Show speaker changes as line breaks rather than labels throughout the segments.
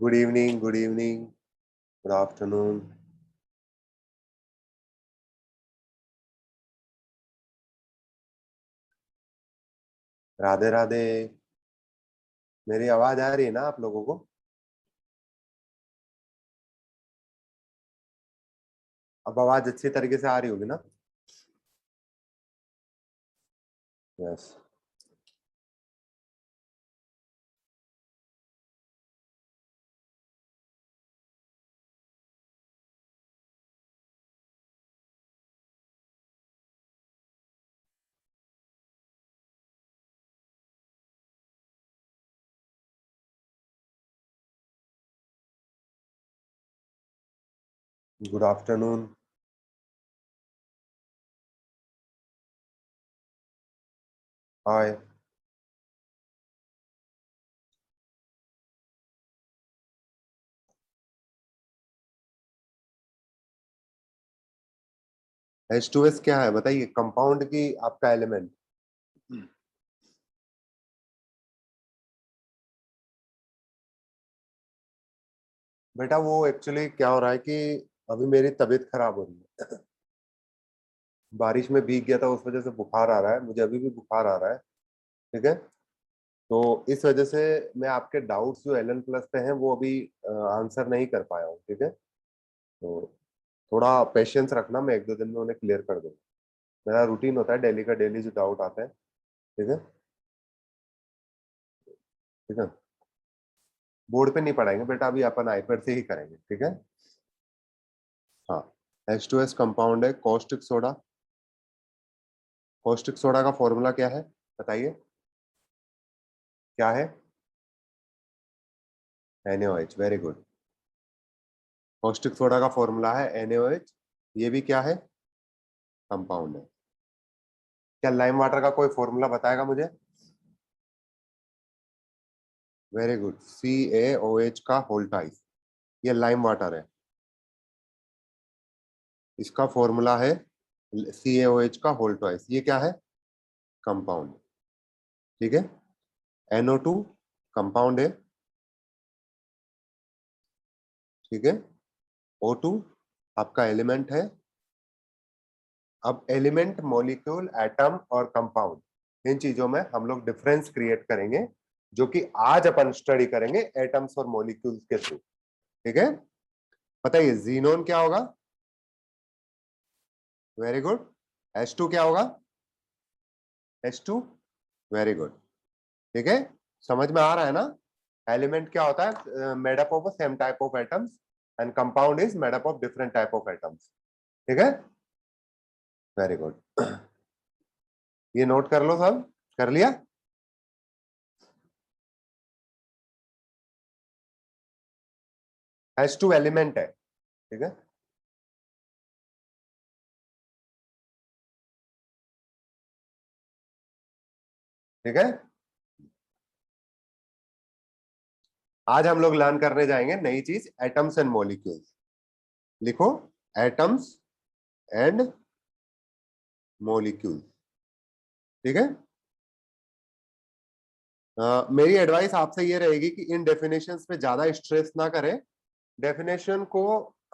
Good evening, good evening, good afternoon. Radhe Radhe. मेरी आवाज आ रही है ना आप लोगों को? अब आवाज अच्छी तरीके से आ रही होगी ना? यस। Good afternoon. हाय। H2S क्या है बताइए? कंपाउंड की आपका एलिमेंट। बेटा वो एक्चुअली क्या हो रहा है कि अभी मेरी तबीयत खराब हो रही है। बारिश में भीग गया था, उस वजह से बुखार आ रहा है मुझे, अभी भी बुखार आ रहा है। ठीक है। तो इस वजह से मैं आपके डाउट्स जो LN+ पे हैं वो अभी आंसर नहीं कर पाया हूँ। ठीक है। तो थोड़ा पेशेंस रखना, मैं 1-2 दिन में उन्हें क्लियर कर दूंगा। मेरा रूटीन होता है डेली का, डेली जो डाउट आता है। ठीक है। ठीक है। बोर्ड पे नहीं पढ़ाएंगे बेटा, अभी अपन आईपैड से ही करेंगे। ठीक है। हाँ। H2S कंपाउंड है कॉस्टिक सोडा। कॉस्टिक सोडा का फॉर्मूला क्या है बताइए? क्या है? NaOH। Very good. Caustic soda का फॉर्मूला है NaOH। ये भी क्या है? कंपाउंड है। क्या लाइम वाटर का कोई फॉर्मूला बताएगा मुझे? Very good. CaOH का होल टाइप। ये लाइम वाटर है, इसका फॉर्मूला है CaOH का होल ट्वाइस। ये क्या है? कंपाउंड। ठीक है। NO2 कंपाउंड है। ठीक है। O2 आपका एलिमेंट है। अब एलिमेंट, मॉलिक्यूल, एटम और कंपाउंड, इन चीजों में हम लोग डिफरेंस क्रिएट करेंगे, जो कि आज अपन स्टडी करेंगे एटम्स और मॉलिक्यूल्स के थ्रू। ठीक है। बताइए जीनोन क्या होगा? Very good. H2 क्या होगा? H2। Very good. ठीक है। समझ में आ रहा है ना? एलिमेंट क्या होता है? Made up of same type of atoms, and compound is made up of different type of atoms. ठीक है। Very good. ये नोट कर लो सब। कर लिया? H2 एलिमेंट है। ठीक है। ठीक है। आज हम लोग लर्न करने जाएंगे नई चीज, एटम्स एंड मॉलिक्यूल्स। लिखो, एटम्स एंड मॉलिक्यूल। ठीक है। मेरी एडवाइस आपसे ये रहेगी कि इन डेफिनेशंस पे ज्यादा स्ट्रेस ना करें। डेफिनेशन को,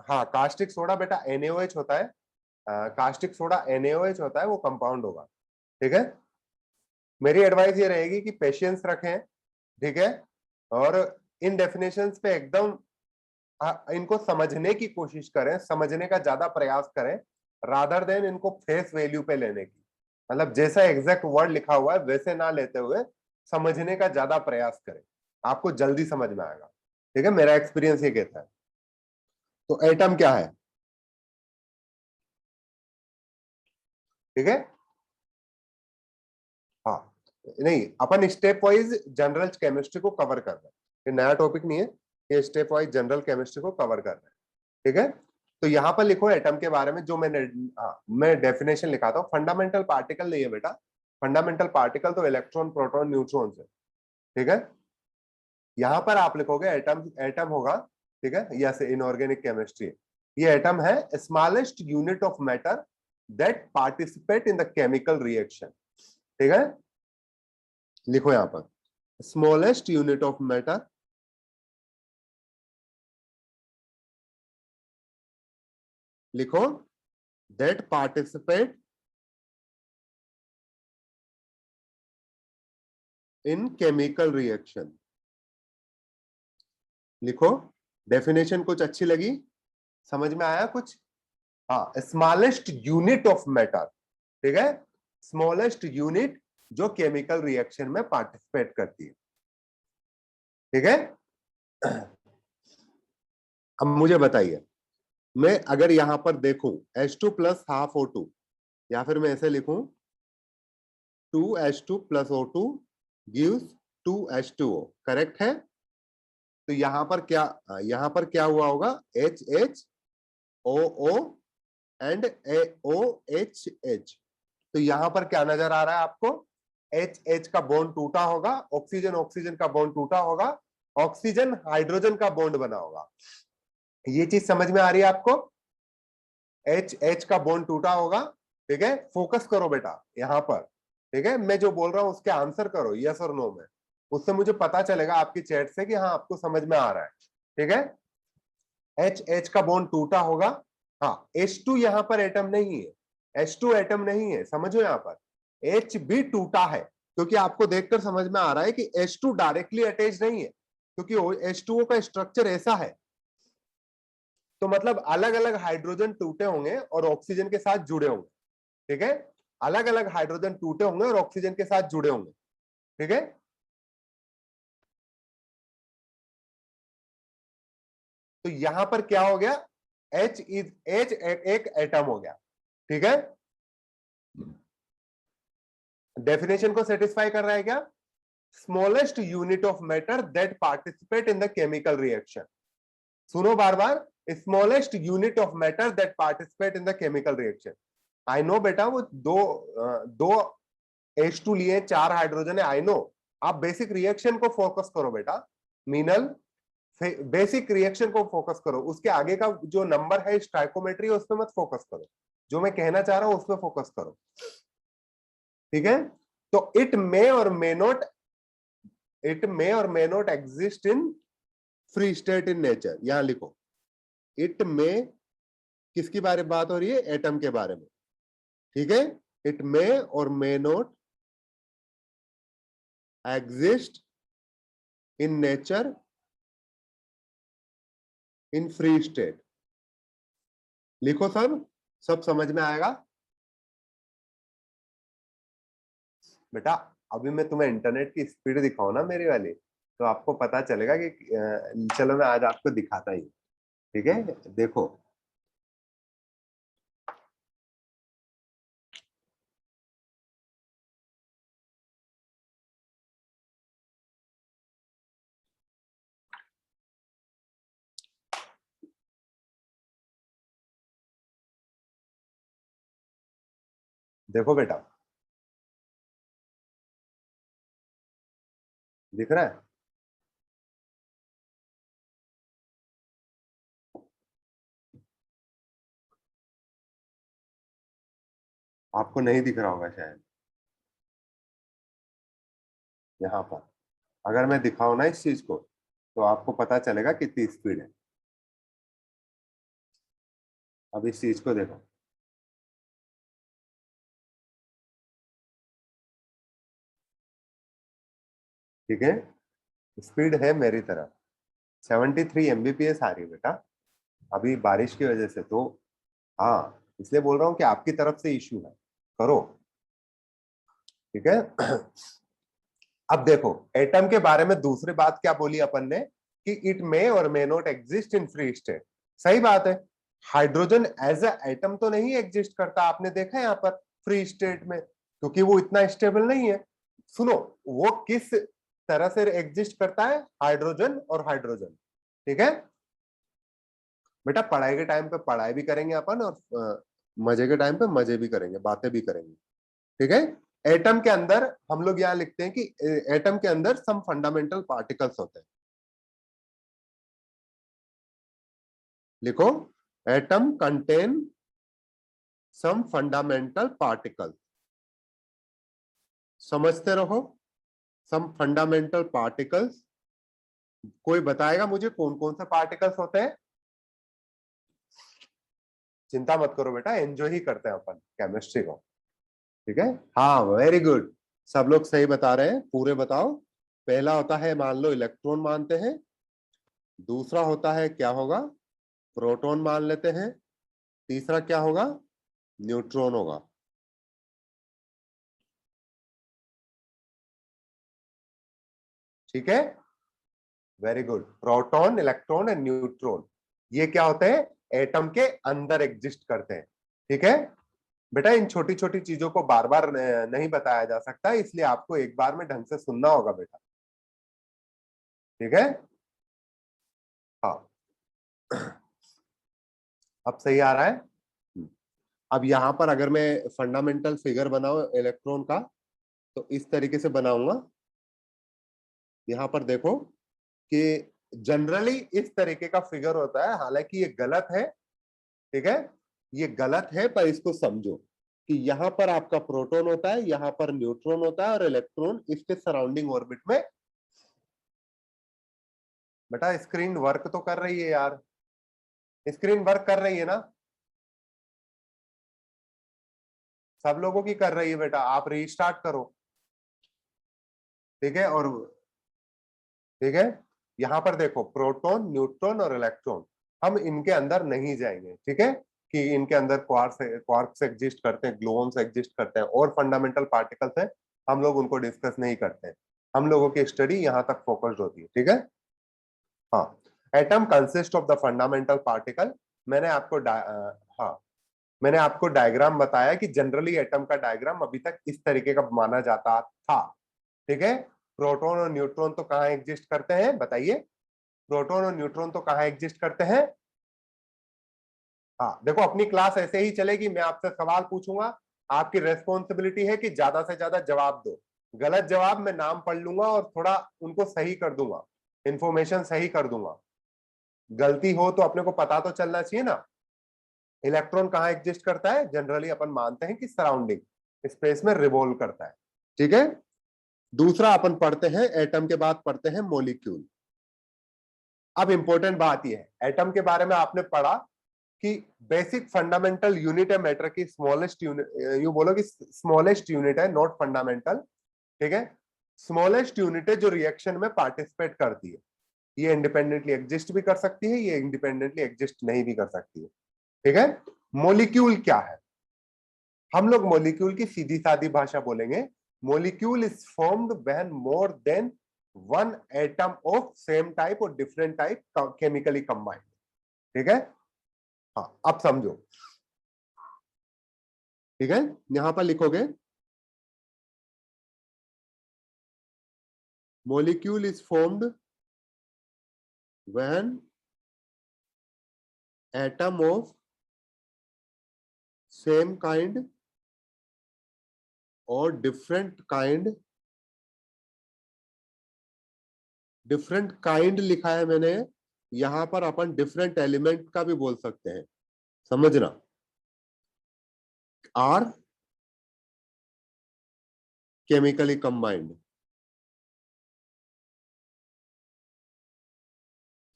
हाँ कास्टिक सोडा बेटा NaOH होता है। कास्टिक सोडा NaOH होता है, वो कंपाउंड होगा। ठीक है। मेरी एडवाइस ये रहेगी कि पेशेंस रखें। ठीक है। और इन डेफिनेशंस पे एकदम इनको समझने की कोशिश करें, समझने का ज्यादा प्रयास करें, रादर देन इनको फेस वैल्यू पे लेने की। मतलब जैसा एग्जैक्ट वर्ड लिखा हुआ है वैसे ना लेते हुए समझने का ज्यादा प्रयास करें, आपको जल्दी समझ में आएगा। ठीक है, मेरा एक्सपीरियंस ये कहता है। तो एटम क्या है? ठीक है, हाँ, नहीं अपन स्टेप वाइज जनरल केमिस्ट्री को कवर कर रहे हैं, ये नया टॉपिक नहीं है, ये स्टेप वाइज जनरल केमिस्ट्री को कवर कर रहे हैं। ठीक है, तो यहाँ पर लिखो एटम के बारे में जो मैंने, हाँ, मैं डेफिनेशन लिखाता हूँ। फंडामेंटल पार्टिकल नहीं है बेटा, फंडामेंटल पार्टिकल तो इलेक्ट्रॉन प्रोटॉन न्यूट्रॉन है। ठीक है, यहाँ पर आप लिखोगे एटम, एटम होगा। ठीक है, यस, इनऑर्गेनिक केमिस्ट्री, ये एटम है smallest unit of matter that participate in the chemical reaction. ठीक है, लिखो यहां पर स्मॉलेस्ट यूनिट ऑफ मैटर लिखो that participate in chemical reaction. लिखो, डेफिनेशन कुछ अच्छी लगी, समझ में आया कुछ? हाँ, स्मॉलेस्ट यूनिट ऑफ मैटर। ठीक है, स्मॉलेस्ट यूनिट जो केमिकल रिएक्शन में पार्टिसिपेट करती है। ठीक है, अब मुझे बताइए, मैं अगर यहां पर देखूं H2 प्लस हाफ O2, या फिर मैं ऐसे लिखूं 2H2 plus O2 gives 2H2O, correct है? तो यहां पर क्या हुआ होगा? HHOO and OHH। तो यहां पर क्या नजर आ रहा है आपको? HH का बॉन्ड टूटा होगा, ऑक्सीजन ऑक्सीजन का बॉन्ड टूटा होगा, ऑक्सीजन हाइड्रोजन का बॉन्ड बना होगा। ये चीज समझ में आ रही है आपको? HH का बॉन्ड टूटा होगा। ठीक है, फोकस करो बेटा यहां पर। ठीक है, मैं जो बोल रहा हूं उसके आंसर करो यस और नो में, उससे मुझे पता चलेगा आपकी चैट से कि हाँ आपको समझ में आ रहा है। ठीक है, HH का बॉन्ड टूटा होगा। हाँ, H2 यहां पर एटम नहीं है, H2 एटम नहीं है, समझो यहां पर H भी टूटा है, क्योंकि आपको देखकर समझ में आ रहा है कि H2 डायरेक्टली अटैच नहीं है, क्योंकि H2O का स्ट्रक्चर ऐसा है। तो मतलब अलग अलग हाइड्रोजन टूटे होंगे और ऑक्सीजन के साथ जुड़े होंगे। ठीक है, अलग अलग हाइड्रोजन टूटे होंगे और ऑक्सीजन के साथ जुड़े होंगे। ठीक है, तो यहां पर क्या हो गया? H एक एटम हो गया। ठीक है, डेफिनेशन को सेटिस्फाई कर रहा है क्या? Smallest unit of matter that participate in the chemical reaction. सुनो बार बार, smallest unit of matter that participate in the chemical reaction. I know बेटा, वो दो H2 लिए, 4 हाइड्रोजन है, आई नो। आप बेसिक रिएक्शन को फोकस करो बेटा, मीनल, बेसिक रिएक्शन को फोकस करो, उसके आगे का जो नंबर है स्टाइकोमेट्री उस पर मत फोकस करो, जो मैं कहना चाह रहा हूं उस पर फोकस करो। ठीक है, तो इट मे और may not exist in free state in nature. यहां लिखो, इट मे, किसकी बारे में बात हो रही है? एटम के बारे में। ठीक है, इट मे और may not exist in nature in free state. लिखो सब समझ में आएगा बेटा। अभी मैं तुम्हें इंटरनेट की स्पीड दिखाऊं ना मेरी वाली, तो आपको पता चलेगा कि चलो मैं आज आपको दिखाता ही। ठीक है, देखो, देखो बेटा, दिख रहा है? आपको नहीं दिख रहा होगा शायद, यहाँ पर अगर मैं दिखाऊं ना इस चीज को, तो आपको पता चलेगा कितनी स्पीड है। अब इस चीज को देखो, ठीक है, स्पीड है मेरी तरफ 73 Mbps आ रही है बेटा, अभी बारिश की वजह से तो। हाँ, इसलिए बोल रहा हूँ कि आपकी तरफ से इश्यू है, करो। ठीक है, अब देखो एटम के बारे में दूसरी बात क्या बोली अपन ने, कि इट मे और may not exist in free state. सही बात है। हाइड्रोजन एज अ एटम तो नहीं एग्जिस्ट करता, आपने देखा यहाँ पर फ्री स्टेट में, क्योंकि वो इतना स्टेबल नहीं है। सुनो, वो किस तरह से एग्जिस्ट करता है, हाइड्रोजन और हाइड्रोजन। ठीक है बेटा, पढ़ाई के टाइम पे पढ़ाई भी करेंगे अपन, और मजे के टाइम पे मजे भी करेंगे, बातें भी करेंगे। ठीक है, एटम के अंदर हम लोग यहाँ लिखते हैं कि एटम के अंदर सम फंडामेंटल पार्टिकल्स होते हैं। लिखो, atom contain some fundamental particle. समझते रहो, सम फंडामेंटल पार्टिकल्स। कोई बताएगा मुझे कौन कौन से पार्टिकल्स होते हैं? चिंता मत करो बेटा, एंजॉय ही करते हैं अपन केमिस्ट्री को। ठीक है, हाँ वेरी गुड, सब लोग सही बता रहे हैं, पूरे बताओ। पहला होता है, मान लो इलेक्ट्रॉन मानते हैं। दूसरा होता है, क्या होगा, प्रोटॉन मान लेते हैं। तीसरा क्या होगा, न्यूट्रॉन होगा। ठीक है, very good. Proton, electron and neutron, ये क्या होते हैं, एटम के अंदर एग्जिस्ट करते हैं। ठीक है बेटा, इन छोटी छोटी चीजों को बार बार नहीं बताया जा सकता, इसलिए आपको एक बार में ढंग से सुनना होगा बेटा। ठीक है, हाँ अब सही आ रहा है। अब यहां पर अगर मैं फंडामेंटल फिगर बनाऊं इलेक्ट्रॉन का, तो इस तरीके से बनाऊंगा। यहां पर देखो कि जनरली इस तरीके का फिगर होता है, हालांकि ये गलत है। ठीक है, ये गलत है, पर इसको समझो कि यहां पर आपका प्रोटॉन होता है, यहां पर न्यूट्रॉन होता है, और इलेक्ट्रॉन इसके सराउंडिंग ऑर्बिट में। बेटा स्क्रीन वर्क तो कर रही है यार, स्क्रीन वर्क कर रही है ना, सब लोगों की कर रही है बेटा, आप रीस्टार्ट करो। ठीक है, और ठीक है, यहां पर देखो प्रोटॉन, न्यूट्रॉन और इलेक्ट्रॉन, हम इनके अंदर नहीं जाएंगे। ठीक है, कि इनके अंदर क्वार्क्स एग्जिस्ट करते हैं, ग्लूऑन्स एग्जिस्ट करते हैं, और फंडामेंटल पार्टिकल्स हैं, हम लोग उनको डिस्कस नहीं करते हैं। हम लोगों की स्टडी यहां तक फोकस्ड होती है। ठीक है, हाँ, atom consist of the fundamental particle. मैंने आपको हाँ, मैंने आपको डायग्राम बताया कि जनरली एटम का डायग्राम अभी तक इस तरीके का माना जाता था। ठीक है, प्रोटॉन और न्यूट्रॉन तो कहां एग्जिस्ट करते हैं, बताइए, प्रोटॉन और न्यूट्रॉन तो कहां एग्जिस्ट करते हैं? हाँ देखो, अपनी क्लास ऐसे ही चलेगी, मैं आपसे सवाल पूछूंगा, आपकी रेस्पॉन्सिबिलिटी है कि ज्यादा से ज्यादा जवाब दो। गलत जवाब मैं नाम पढ़ लूंगा और थोड़ा उनको सही कर दूंगा, इंफॉर्मेशन सही कर दूंगा। गलती हो तो अपने को पता तो चलना चाहिए ना। इलेक्ट्रॉन कहाँ एग्जिस्ट करता है, जनरली अपन मानते हैं कि सराउंडिंग स्पेस में रिवॉल्व करता है। ठीक है, दूसरा अपन पढ़ते हैं, एटम के बाद पढ़ते हैं मॉलिक्यूल। अब इंपॉर्टेंट बात यह है, एटम के बारे में आपने पढ़ा कि बेसिक फंडामेंटल यूनिट है मैटर की, स्मॉलेस्ट यूनिट, यू बोलो कि स्मॉलेस्ट यूनिट है, नॉट फंडामेंटल। ठीक है, स्मॉलेस्ट यूनिट है जो रिएक्शन में पार्टिसिपेट करती है। ये इंडिपेंडेंटली एग्जिस्ट भी कर सकती है, ये इंडिपेंडेंटली एग्जिस्ट नहीं भी कर सकती है। ठीक है, मोलिक्यूल क्या है, हम लोग मॉलिक्यूल की सीधी सादी भाषा बोलेंगे, molecule is formed when more than one atom of same type और डिफरेंट टाइप केमिकली कंबाइंड। ठीक है, हाँ अब समझो। ठीक है, यहां पर लिखोगे, molecule is formed when atom of same kind और डिफरेंट काइंड लिखा है मैंने, यहां पर अपन डिफरेंट एलिमेंट का भी बोल सकते हैं, समझना, are chemically combined.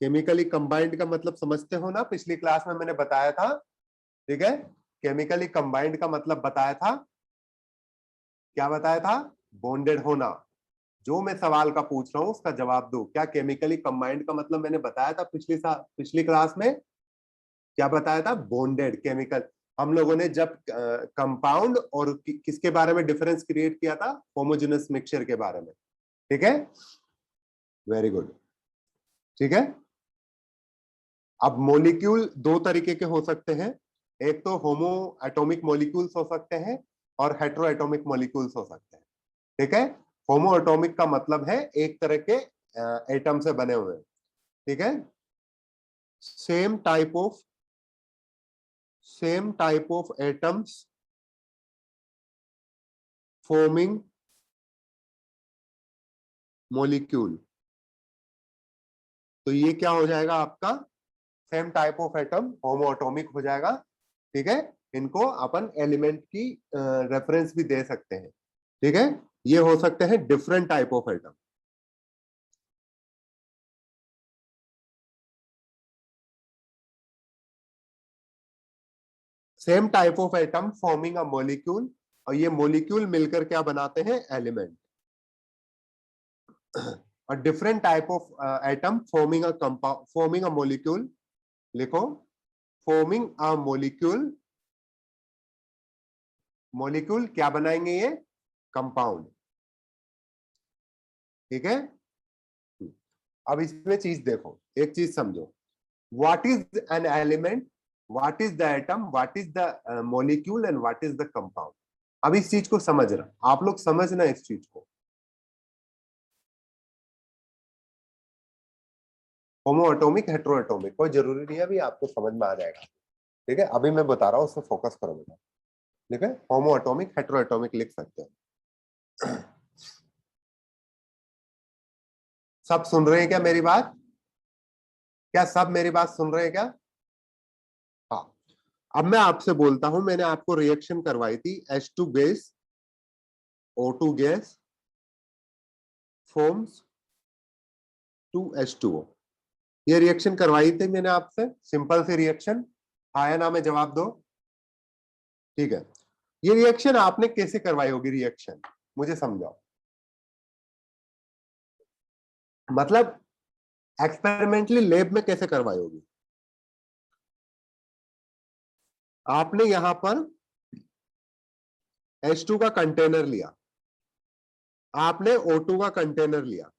Chemically combined का मतलब समझते हो ना, पिछली क्लास में मैंने बताया था। ठीक है, केमिकली कंबाइंड का मतलब बताया था, क्या बताया था, बॉन्डेड होना। जो मैं सवाल का पूछ रहा हूं उसका जवाब दो, क्या केमिकली कंबाइंड का मतलब मैंने बताया था पिछली क्लास में? क्या बताया था, बॉन्डेड केमिकल। हम लोगों ने जब कंपाउंड और किसके बारे में डिफरेंस क्रिएट किया था, होमोजेनस मिक्सचर के बारे में। ठीक है, वेरी गुड। ठीक है, अब मॉलिक्यूल दो तरीके के हो सकते हैं, एक तो होमो एटॉमिक मॉलिक्यूल्स हो सकते हैं और हेटेरो एटॉमिक मॉलिक्यूल्स हो सकते हैं। ठीक है, होमो एटॉमिक का मतलब है एक तरह के एटम से बने हुए। ठीक है, same type of atoms forming molecule. तो ये क्या हो जाएगा आपका, same type of atom homo atomic हो जाएगा। ठीक है, इनको अपन एलिमेंट की रेफरेंस भी दे सकते हैं। ठीक है, ये हो सकते हैं different type of atom. Same type of atom forming a molecule, और ये मॉलिक्यूल मिलकर क्या बनाते हैं, एलिमेंट। और different type of atom forming a compound, forming a molecule. लिखो, फॉर्मिंग अ मॉलिक्यूल, मॉलिक्यूल क्या बनाएंगे ये, कंपाउंड। ठीक है, अब इसमें चीज देखो, एक चीज समझो, what is an element, what is the atom, what is the molecule and what is the compound. अब इस चीज को समझना, आप लोग समझना इस चीज को। होमो एटॉमिक हेटेरो एटॉमिक कोई जरूरी नहीं है, अभी आपको समझ में आ जाएगा। ठीक है, अभी मैं बता रहा हूं, उस पर फोकस करो बेटा। ठीक है, होमो एटॉमिक हेटेरो एटॉमिक लिख सकते हैं। सब सुन रहे हैं क्या मेरी बात, क्या सब मेरी बात सुन रहे हैं क्या? हाँ, अब मैं आपसे बोलता हूं, मैंने आपको रिएक्शन करवाई थी, H2 gas O2 gas forms 2H2O। ये रिएक्शन करवाई थी मैंने आपसे, सिंपल सी रिएक्शन, हाँ या ना में जवाब दो। ठीक है, ये रिएक्शन आपने कैसे करवाई होगी, रिएक्शन मुझे समझाओ, मतलब एक्सपेरिमेंटली लैब में कैसे करवाई होगी। आपने यहां पर H2 का कंटेनर लिया, आपने O2 का कंटेनर लिया,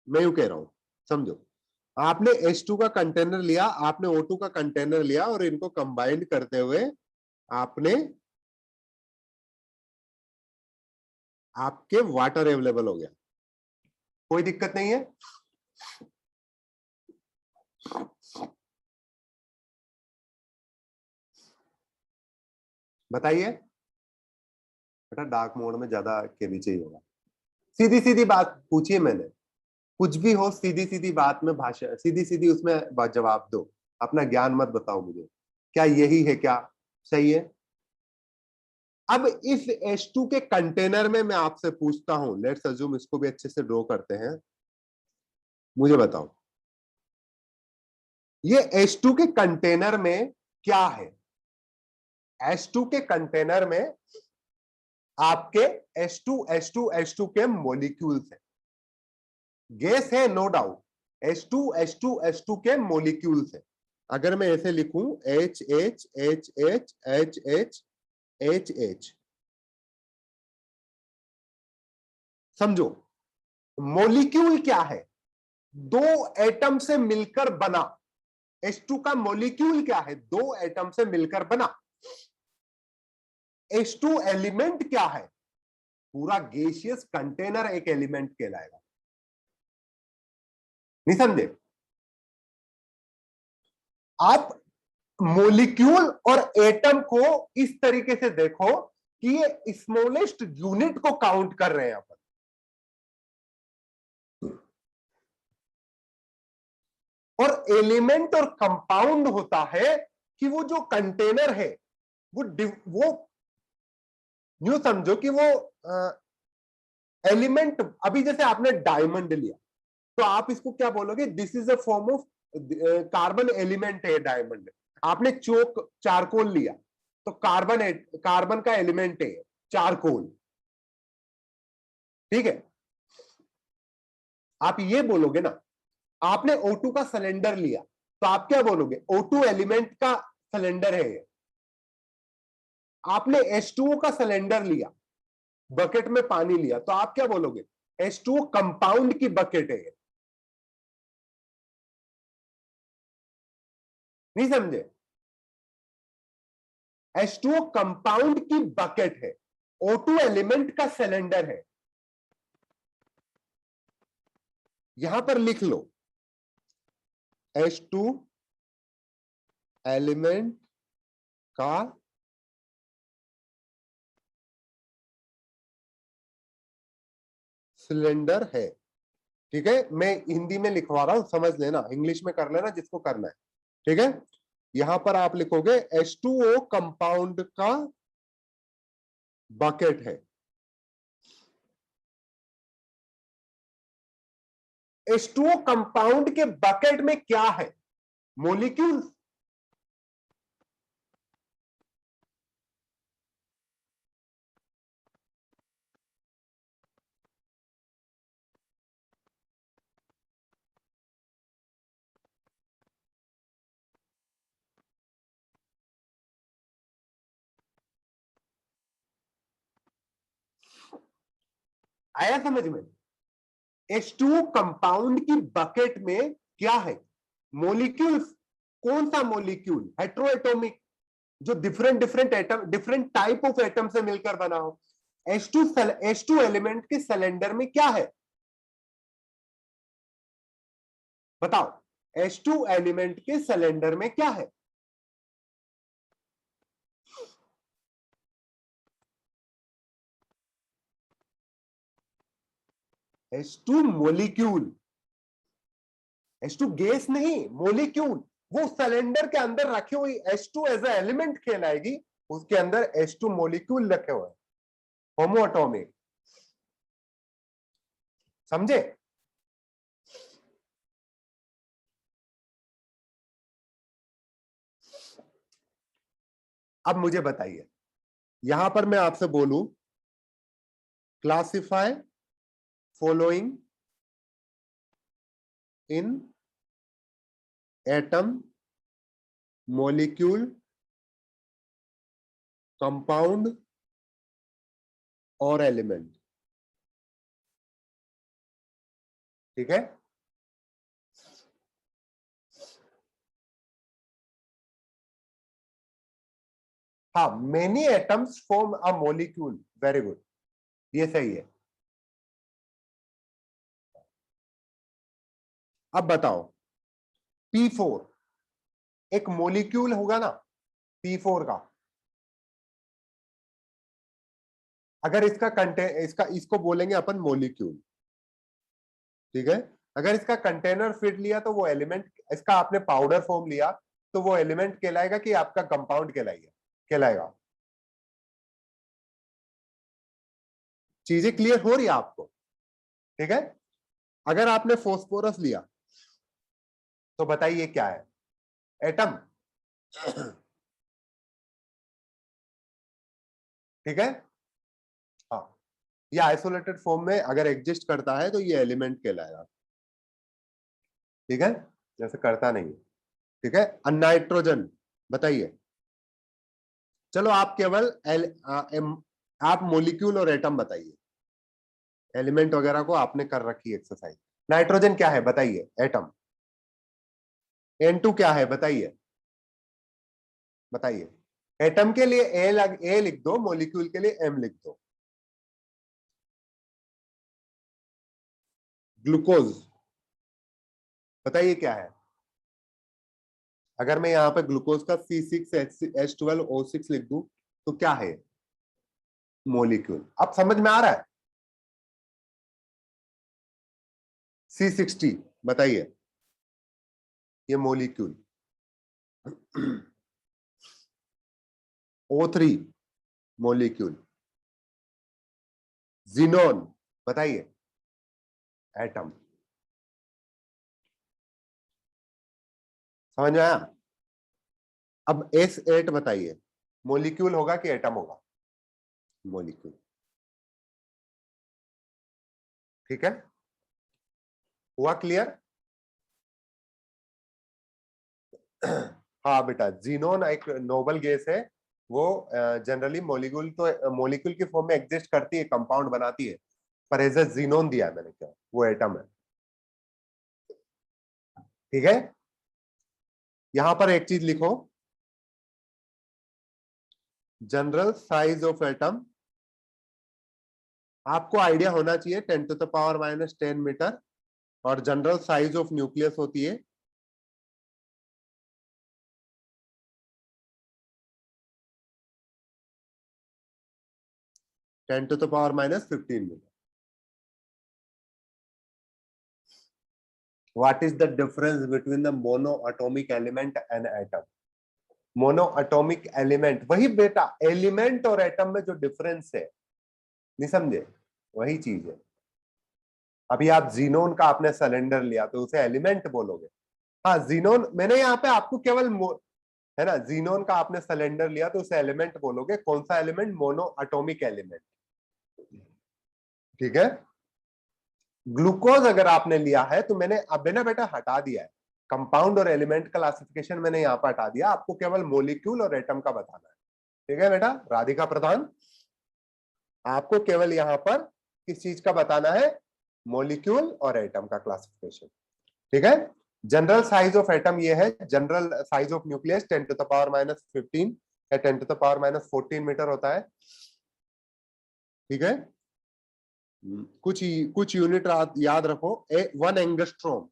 मैं यूं कह रहा हूं, समझो, आपने H2 का कंटेनर लिया, आपने O2 का कंटेनर लिया, और इनको कंबाइंड करते हुए आपने, आपके वाटर अवेलेबल हो गया, कोई दिक्कत नहीं है। बताइए बेटा, डार्क मोड में ज्यादा केबी चाहिए होगा। सीधी सीधी बात पूछिए मैंने, कुछ भी हो, सीधी सीधी बात में भाषा, सीधी सीधी उसमें जवाब दो, अपना ज्ञान मत बताओ मुझे, क्या यही है क्या, सही है। अब इस H2 के कंटेनर में मैं आपसे पूछता हूं, लेट्स अज्यूम इसको भी अच्छे से ड्रॉ करते हैं, मुझे बताओ ये H2 के कंटेनर में क्या है। H2 के कंटेनर में आपके H2 के मॉलिक्यूल्स हैं, गैस है नो डाउट, H2 के मॉलिक्यूल्स हैं। अगर मैं ऐसे लिखूं HH, समझो, मॉलिक्यूल क्या है, दो एटम से मिलकर बना। H2 का मॉलिक्यूल क्या है, दो एटम से मिलकर बना। H2 एलिमेंट क्या है, पूरा गैसियस कंटेनर एक एलिमेंट कहलाएगा। नहीं समझे आप, मॉलिक्यूल और एटम को इस तरीके से देखो कि ये स्मॉलेस्ट यूनिट को काउंट कर रहे हैं अपन। और एलिमेंट और कंपाउंड होता है कि वो जो कंटेनर है वो यूं समझो कि वो एलिमेंट, अभी जैसे आपने डायमंड लिया, तो आप इसको क्या बोलोगे, this is a form of carbon element है डायमंड। आपने चोक चारकोल लिया, तो कार्बन का एलिमेंट है चारकोल। ठीक है, आप ये बोलोगे ना। आपने O2 का सिलेंडर लिया, तो आप क्या बोलोगे, O2 एलिमेंट का सिलेंडर है ये। आपने H2O का सिलेंडर लिया, बकेट में पानी लिया, तो आप क्या बोलोगे, H2O कंपाउंड की बकेट है ये। नहीं समझे? H2O कंपाउंड की बकेट है, O2 एलिमेंट का सिलेंडर है। यहां पर लिख लो H2 एलिमेंट का सिलेंडर है। ठीक है, मैं हिंदी में लिखवा रहा हूं, समझ लेना, इंग्लिश में कर लेना जिसको करना है। ठीक है, यहां पर आप लिखोगे H2O कंपाउंड का बकेट है। H2O कंपाउंड के बकेट में क्या है? मोलिक्यूल्स। आया समझ में? H2O कंपाउंड की बकेट में क्या है? मोलिक्यूल्स। कौन सा मोलिक्यूल? हेट्रोएटॉमिक, जो different different atom, different type of atom से मिलकर बना हो। H2 एलिमेंट के सिलेंडर में क्या है? बताओ, H2 एलिमेंट के सिलेंडर में क्या है? H2 मोलिक्यूल, H2 गैस नहीं, मोलिक्यूल। वो सिलेंडर के अंदर रखी हुई H2 एज ए एलिमेंट कहलाएगी, उसके अंदर H2 मोलिक्यूल रखे हुए, होमोएटॉमिक। समझे? अब मुझे बताइए, यहां पर मैं आपसे बोलूं classify following in atom, molecule, compound और एलिमेंट। ठीक है, हाँ, many atoms form a molecule. Very good, ये सही है। अब बताओ, P4 एक मॉलिक्यूल होगा ना, P4 का, अगर इसका कंटेन, इसको बोलेंगे अपन मॉलिक्यूल। ठीक है, अगर इसका कंटेनर फिट लिया तो वो एलिमेंट, इसका आपने पाउडर फॉर्म लिया तो वो एलिमेंट कहलाएगा कि आपका कंपाउंड कहलाएगा। चीजें क्लियर हो रही है आपको? ठीक है, अगर आपने फोस्फोरस लिया तो बताइए क्या है? एटम। ठीक है, हाँ, ये आइसोलेटेड फॉर्म में अगर एग्जिस्ट करता है तो ये एलिमेंट कहलाएगा। ठीक है, जैसे करता नहीं। ठीक है, नाइट्रोजन, बताइए। चलो आप केवल आप मोलिक्यूल और एटम बताइए, एलिमेंट वगैरह को आपने कर रखी एक्सरसाइज। नाइट्रोजन क्या है बताइए, एटम। N2 क्या है बताइए, बताइए। एटम के लिए ए लिख दो, मोलिक्यूल के लिए M लिख दो। ग्लूकोज, बताइए क्या है? अगर मैं यहां पे ग्लूकोज का C6H12O6 लिख दूं तो क्या है? मोलिक्यूल। अब समझ में आ रहा है? C60, बताइए, ये मोलिक्यूल। O3 molecule. जीनोन, बताइए, एटम। समझ में आया? अब S8 बताइए, मोलिक्यूल होगा कि एटम होगा? मोलिक्यूल। ठीक है, हुआ क्लियर? हाँ बेटा, जीनोन एक नोबल गैस है, वो जनरली मोलिक्यूल की फॉर्म में एग्जिस्ट करती है, कंपाउंड बनाती है, पर एज ए जीनोन दिया है मैंने, क्या वो एटम है। ठीक है, यहां पर एक चीज लिखो, जनरल साइज ऑफ एटम, आपको आइडिया होना चाहिए 10⁻⁻10 मीटर, और जनरल साइज ऑफ न्यूक्लियस होती है 10⁻⁻15 meter. What is the difference between the mono atomic element and atom? Mono atomic element, वही बेटा एलिमेंट और एटम में जो डिफरेंस है, नहीं समझे, वही चीज है। अभी आप जीनोन का आपने सिलेंडर लिया तो उसे एलिमेंट बोलोगे। हाँ जीनोन, मैंने यहाँ पे आपको केवल है ना, जीनोन का आपने सिलेंडर लिया तो उसे एलिमेंट बोलोगे। कौन सा एलिमेंट? मोनो एटॉमिक एलिमेंट, ठीक है। ग्लूकोज अगर आपने लिया है तो मैंने अब ना बेटा हटा दिया है, कंपाउंड और एलिमेंट क्लासिफिकेशन मैंने यहाँ पर हटा दिया, आपको केवल मोलिक्यूल और एटम का बताना है, ठीक है बेटा। राधिका प्रधान, आपको केवल यहाँ पर किस चीज का बताना है? मोलिक्यूल और एटम का क्लासिफिकेशन, ठीक है। जनरल साइज ऑफ एटम ये है, जनरल साइज ऑफ न्यूक्लियस 10⁻⁻15 या 10⁻⁻14 मीटर होता है, ठीक है। कुछ यूनिट याद रखो, 1 एंगस्ट्रोम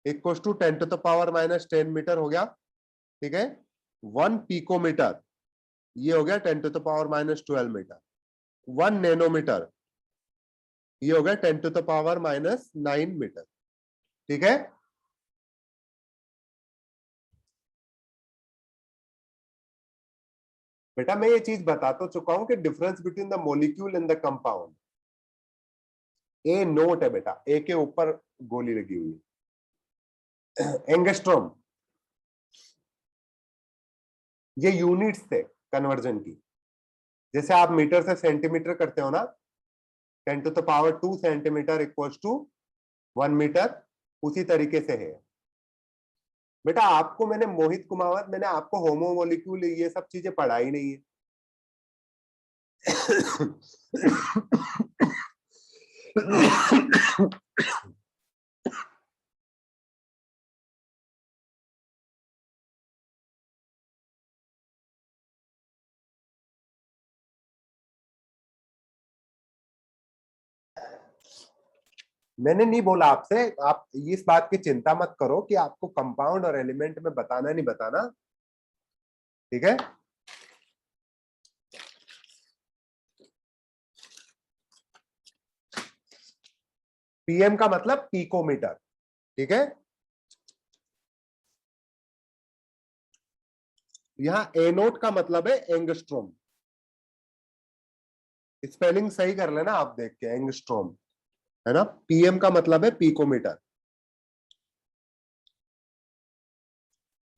इक्वल टू 10⁻⁻10 मीटर हो गया, ठीक है। 1 पिकोमीटर ये हो गया 10⁻⁻12 मीटर। 1 नैनोमीटर ये हो गया 10⁻⁻9 मीटर, ठीक है। बेटा मैं ये चीज बता तो चुका हूं कि difference between the molecule and the compound, A note है बेटा, ए के ऊपर गोली लगी हुई है। एंगस्ट्रॉम, ये यूनिट्स थे कन्वर्जन की, जैसे आप मीटर से सेंटीमीटर करते हो ना, 10⁻²सेंटीमीटर इक्वल्स टू 1 मीटर, उसी तरीके से है बेटा। आपको मैंने मोहित कुमावत, मैंने आपको होमोमोलिक्यूल ये सब चीजें पढ़ाई नहीं है। मैंने नहीं बोला आपसे, आप इस बात की चिंता मत करो कि आपको कंपाउंड और एलिमेंट में बताना नहीं बताना, ठीक है। पीएम का मतलब पिकोमीटर, ठीक है। यहां ए नोट का मतलब है एंगस्ट्रोम, स्पेलिंग सही कर लेना आप देख के, एंगस्ट्रोम है ना। पीएम का मतलब है पिकोमीटर,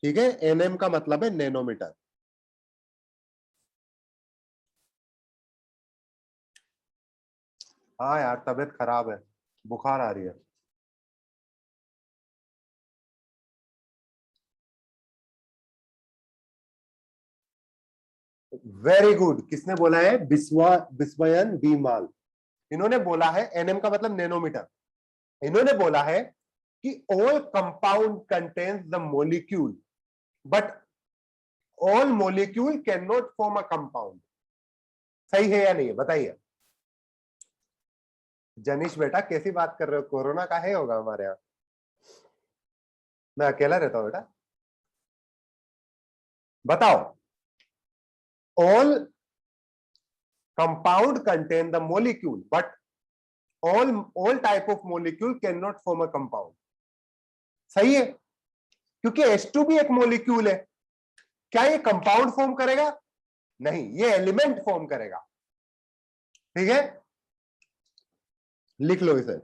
ठीक है। एनएम का मतलब है नैनोमीटर। हाँ यार तबीयत खराब है, बुखार आ रही है। वेरी गुड, किसने बोला है? बिस्वयन बीमाल, इन्होंने बोला है। एनएम का मतलब नैनोमीटर। इन्होंने बोला है कि all compound contains the molecule but all molecule can not form a compound. सही है या नहीं है बताइए। जनीश बेटा कैसी बात कर रहे हो, कोरोना का है होगा हमारे यहाँ, मैं अकेला रहता हूँ बेटा। बताओ, all compound contain the molecule but all type of molecule can not form a compound. सही है, क्योंकि H2 भी एक मोलिक्यूल है। क्या ये कंपाउंड फॉर्म करेगा? नहीं, ये एलिमेंट फॉर्म करेगा, ठीक है। लिख लो इसे।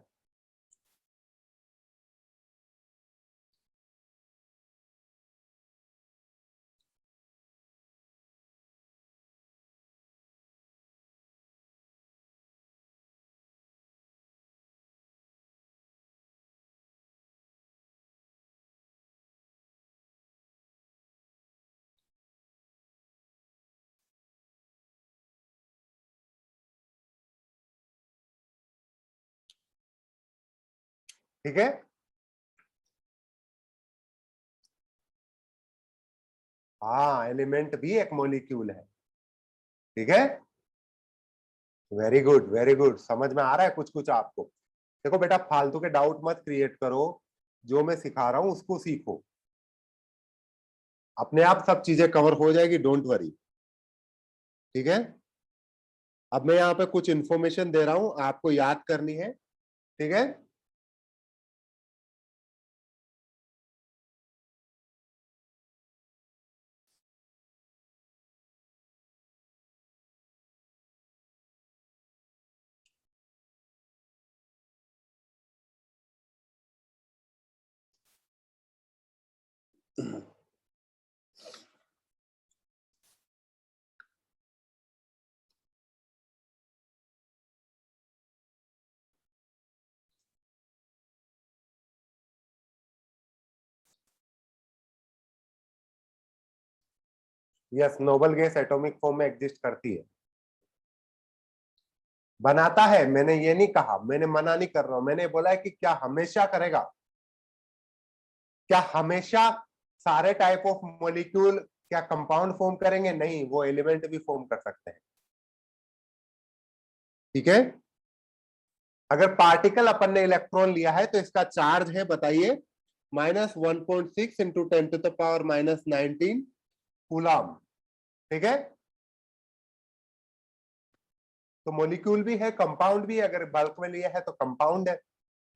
ठीक है, हाँ, एलिमेंट भी एक मॉलिक्यूल है। ठीक है, वेरी गुड वेरी गुड, समझ में आ रहा है कुछ कुछ आपको। देखो बेटा, फालतू के डाउट मत क्रिएट करो, जो मैं सिखा रहा हूं उसको सीखो, अपने आप सब चीजें कवर हो जाएगी, डोंट वरी। ठीक है, अब मैं यहाँ पे कुछ इंफॉर्मेशन दे रहा हूं, आपको याद करनी है। ठीक है, yes, noble gas atomic form में एग्जिस्ट करती है। बनाता है, मैंने ये नहीं कहा, मैंने मना नहीं कर रहा हूं, मैंने बोला है कि क्या हमेशा करेगा, क्या हमेशा सारे टाइप ऑफ मॉलिक्यूल क्या कंपाउंड फॉर्म करेंगे? नहीं, वो एलिमेंट भी फॉर्म कर सकते हैं। ठीक है, अगर पार्टिकल अपन ने इलेक्ट्रॉन लिया है तो इसका चार्ज है, बताइए, -1.6 इंटू 10⁻⁻19 कूलम। ठीक है, तो मॉलिक्यूल भी है, कंपाउंड भी है। अगर बल्क में लिया है तो कंपाउंड है।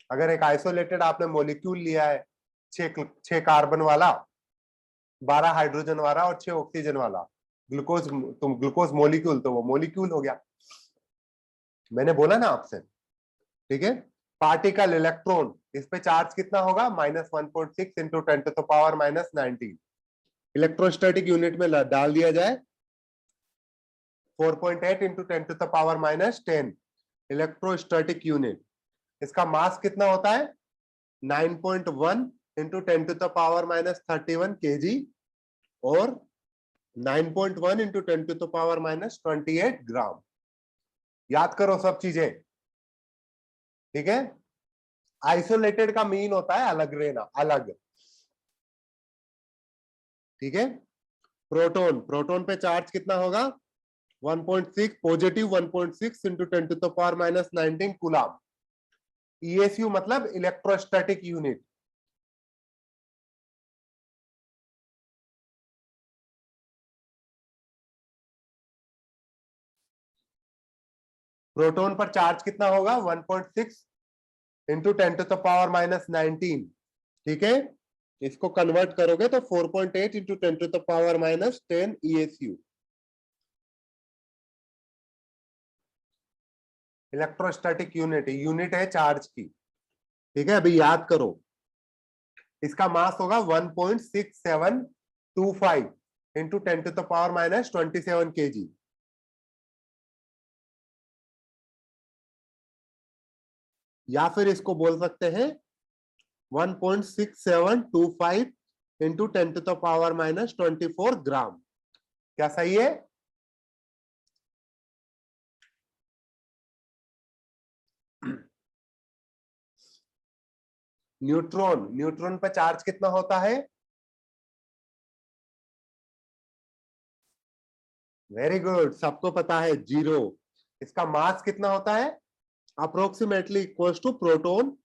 अगर एक आइसोलेटेड आपने मॉलिक्यूल लिया है, 6 कार्बन वाला, 12 हाइड्रोजन वाला और 6 ऑक्सीजन वाला, ग्लूकोज, तुम ग्लूकोज मॉलिक्यूल, तो वो मॉलिक्यूल हो गया। मैंने बोला ना आपसे। ठीक है, पार्टिकल इलेक्ट्रॉन, इस पे चार्ज कितना होगा? -1.6 इंटू 10⁻⁻19। इलेक्ट्रोस्टैटिक यूनिट में डाल दिया जाए 4.8 इंटू 10⁻⁻10 इलेक्ट्रोस्टैटिक यूनिट। इसका मास कितना होता है? 9.1 इंटू 10⁻⁻31 केजी और 9.1 इंटू 10⁻⁻28 ग्राम। याद करो सब चीजें। ठीक है, आइसोलेटेड का मीन होता है अलग रहना, अलग। ठीक है, प्रोटॉन, प्रोटॉन पे चार्ज कितना होगा? 1.6 पॉजिटिव, 1.6 इंटू 10⁻⁻19 कूलम। ईएसयू मतलब इलेक्ट्रोस्टैटिक यूनिट। प्रोटॉन पर चार्ज कितना होगा? 1.6 इंटू 10⁻⁻19। ठीक है, इसको कन्वर्ट करोगे तो 4.8 इंटू 10⁻⁻10 ईएसयू। इलेक्ट्रोस्टैटिक यूनिट, यूनिट है चार्ज की। ठीक है, अभी याद करो, इसका मास होगा 1.6725 इंटू 10⁻⁻27 केजी। या फिर इसको बोल सकते हैं 1.6725 इंटू 10⁻⁻24 ग्राम। क्या सही है? न्यूट्रॉन, न्यूट्रॉन पर चार्ज कितना होता है? वेरी गुड, सबको पता है, 0। इसका मास कितना होता है? Approximately equals to proton.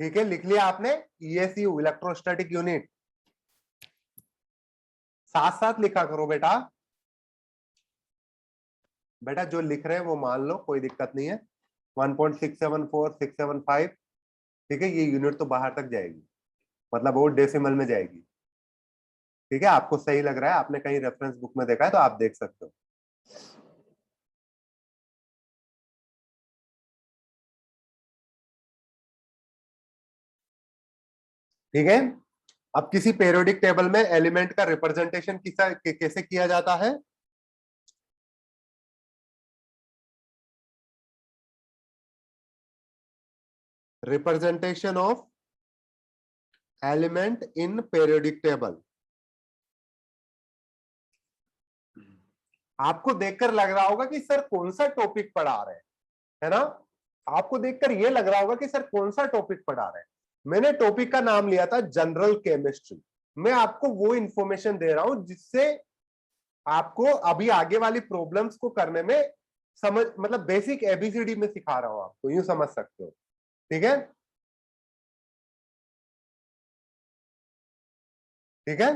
ठीक है, लिख लिया आपने, ईएसयू इलेक्ट्रोस्टैटिक यूनिट। साथ साथ लिखा करो बेटा। बेटा जो लिख रहे हैं वो मान लो, कोई दिक्कत नहीं है। 1.674675। ठीक है, ये यूनिट तो बाहर तक जाएगी, मतलब वो डेसिमल में जाएगी। ठीक है, आपको सही लग रहा है, आपने कहीं रेफरेंस बुक में देखा है तो आप देख सकते हो। ठीक है, अब किसी पेरियोडिक टेबल में एलिमेंट का रिप्रेजेंटेशन कैसे किया जाता है? Representation of element in periodic table. आपको देखकर लग रहा होगा कि सर कौन सा टॉपिक पढ़ा रहे हैं, है ना। आपको देखकर ये लग रहा होगा कि सर कौन सा टॉपिक पढ़ा रहे हैं। मैंने टॉपिक का नाम लिया था जनरल केमिस्ट्री। मैं आपको वो इंफॉर्मेशन दे रहा हूं जिससे आपको अभी आगे वाली प्रॉब्लम्स को करने में समझ, मतलब बेसिक एबीसीडी में सिखा रहा हूं आपको, यूं समझ सकते हो। ठीक है, ठीक है।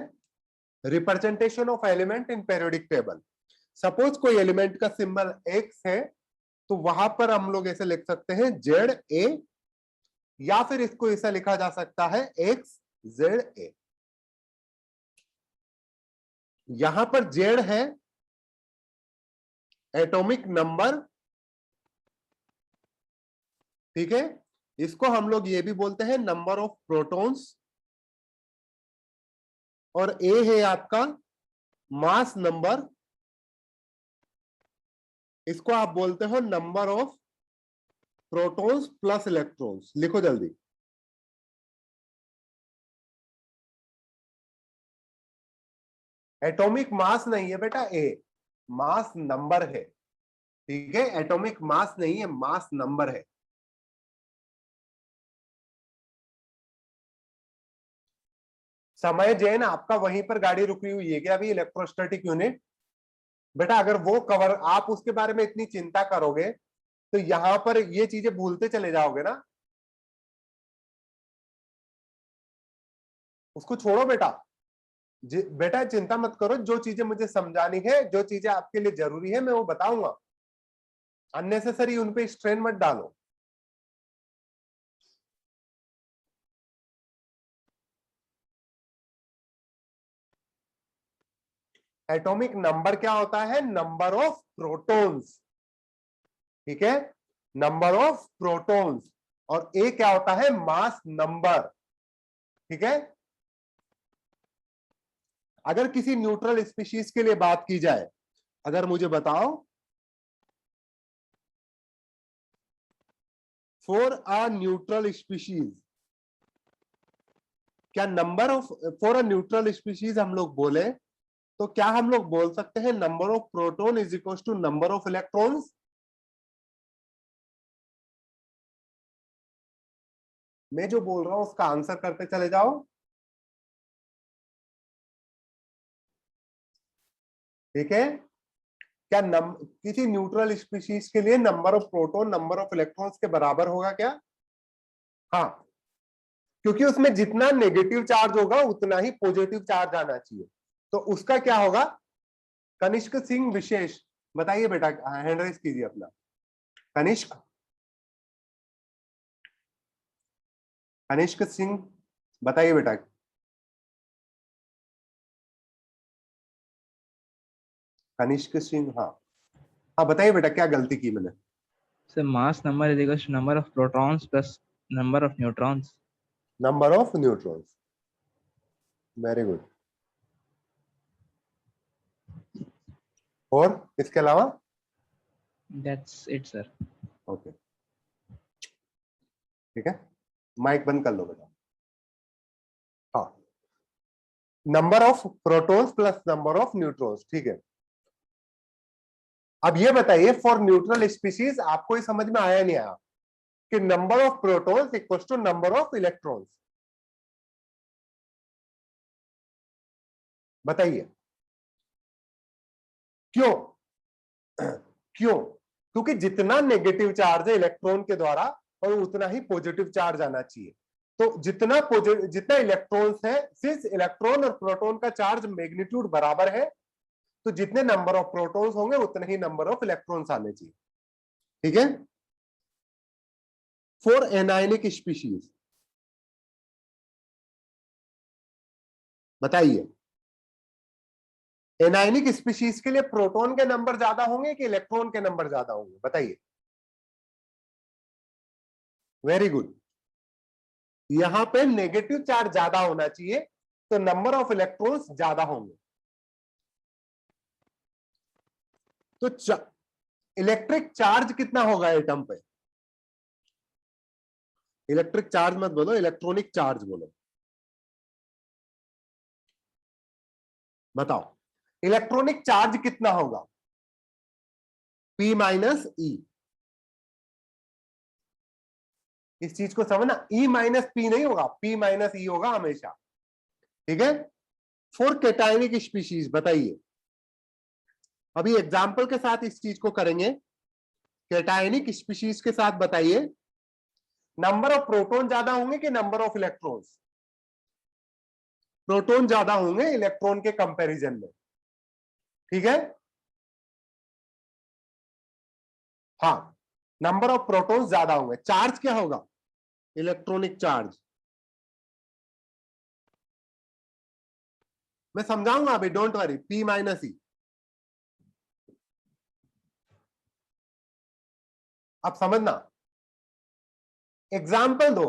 Representation of element in periodic table. Suppose कोई एलिमेंट का सिंबल एक्स है, तो वहां पर हम लोग ऐसे लिख सकते हैं जेड ए, या फिर इसको ऐसा लिखा जा सकता है एक्स जेड ए। यहां पर जेड है एटॉमिक नंबर, ठीक है। इसको हम लोग ये भी बोलते हैं नंबर ऑफ प्रोटॉन्स, और ए है आपका मास नंबर, इसको आप बोलते हो number of protons plus electrons. लिखो जल्दी। एटॉमिक मास नहीं है बेटा ए, मास नंबर है, ठीक है। एटॉमिक मास नहीं है, मास नंबर है। समय जैन आपका वहीं पर गाड़ी रुकी हुई है क्या अभी, इलेक्ट्रोस्टैटिक यूनिट। बेटा अगर वो कवर, आप उसके बारे में इतनी चिंता करोगे तो यहां पर ये चीजें भूलते चले जाओगे ना। उसको छोड़ो बेटा। बेटा चिंता मत करो, जो चीजें मुझे समझानी है, जो चीजें आपके लिए जरूरी है, मैं वो बताऊंगा। अननेसेसरी उन पे स्ट्रेन मत डालो। एटॉमिक नंबर क्या होता है, नंबर ऑफ प्रोटॉन्स, ठीक है, नंबर ऑफ प्रोटॉन्स। और ए क्या होता है, मास नंबर, ठीक है। अगर किसी न्यूट्रल स्पीशीज के लिए बात की जाए, अगर मुझे बताओ फॉर अ न्यूट्रल स्पीशीज, क्या number of, for a neutral species हम लोग बोले तो क्या हम लोग बोल सकते हैं number of proton is equal to number of electrons. मैं जो बोल रहा हूं उसका आंसर करते चले जाओ, ठीक है। क्या किसी न्यूट्रल स्पीशीज के लिए number of proton number of electrons के बराबर होगा क्या। हाँ, क्योंकि उसमें जितना नेगेटिव चार्ज होगा उतना ही पॉजिटिव चार्ज आना चाहिए। तो उसका क्या होगा, कनिष्क सिंह विशेष, बताइए बेटा, हैंड रेज कीजिए अपना। कनिष्क, कनिष्क सिंह, बताइए बेटा। कनिष्क सिंह, हाँ हाँ बताइए बेटा, क्या गलती की मैंने।
So mass number is equals to number of protons plus number of neutrons.
Number of neutrons, very good. और इसके अलावा,
That's it, sir.
ओके, ठीक है, माइक बंद कर लो बेटा। हाँ, number of protons plus number of neutrons, ठीक है। अब ये बताइए फॉर न्यूट्रल स्पीशीज आपको ये समझ में आया नहीं आया कि number of protons equal to number of electrons, बताइए क्यों। क्यों, क्योंकि जितना नेगेटिव चार्ज है इलेक्ट्रॉन के द्वारा और उतना ही पॉजिटिव चार्ज आना चाहिए। तो जितना इलेक्ट्रॉन्स है, सिंस इलेक्ट्रॉन और प्रोटॉन का चार्ज मैग्नीट्यूड बराबर है, तो जितने नंबर ऑफ प्रोटॉन्स होंगे उतने ही नंबर ऑफ इलेक्ट्रॉन्स आने चाहिए, ठीक है। फॉर एनायनिक स्पीशीज, बताइए एनायनिक स्पीशीज के लिए प्रोटॉन के नंबर ज्यादा होंगे कि इलेक्ट्रॉन के नंबर ज्यादा होंगे, बताइए। वेरी गुड, यहां पे नेगेटिव चार्ज ज्यादा होना चाहिए, तो नंबर ऑफ इलेक्ट्रॉन्स ज्यादा होंगे। तो इलेक्ट्रिक चार्ज कितना होगा एटम पे, इलेक्ट्रिक चार्ज मत बोलो, इलेक्ट्रॉनिक चार्ज बोलो, बताओ इलेक्ट्रॉनिक चार्ज कितना होगा। P माइनस ई। इस चीज को समझना, E माइनस पी नहीं होगा, P माइनस ई होगा हमेशा, ठीक है। फॉर कैटायनिक स्पीशीज बताइए, अभी एग्जाम्पल के साथ इस चीज को करेंगे। कैटायनिक स्पीशीज के साथ बताइए, नंबर ऑफ प्रोटॉन ज्यादा होंगे कि नंबर ऑफ इलेक्ट्रॉन्स? प्रोटॉन ज्यादा होंगे इलेक्ट्रॉन के कंपैरिजन में, ठीक है। हाँ, नंबर ऑफ प्रोटॉन्स ज्यादा होंगे। चार्ज क्या होगा? Electronic charge. मैं समझाऊंगा अभी, डोंट वरी। P माइनस ई। अब समझना, एग्जाम्पल दो।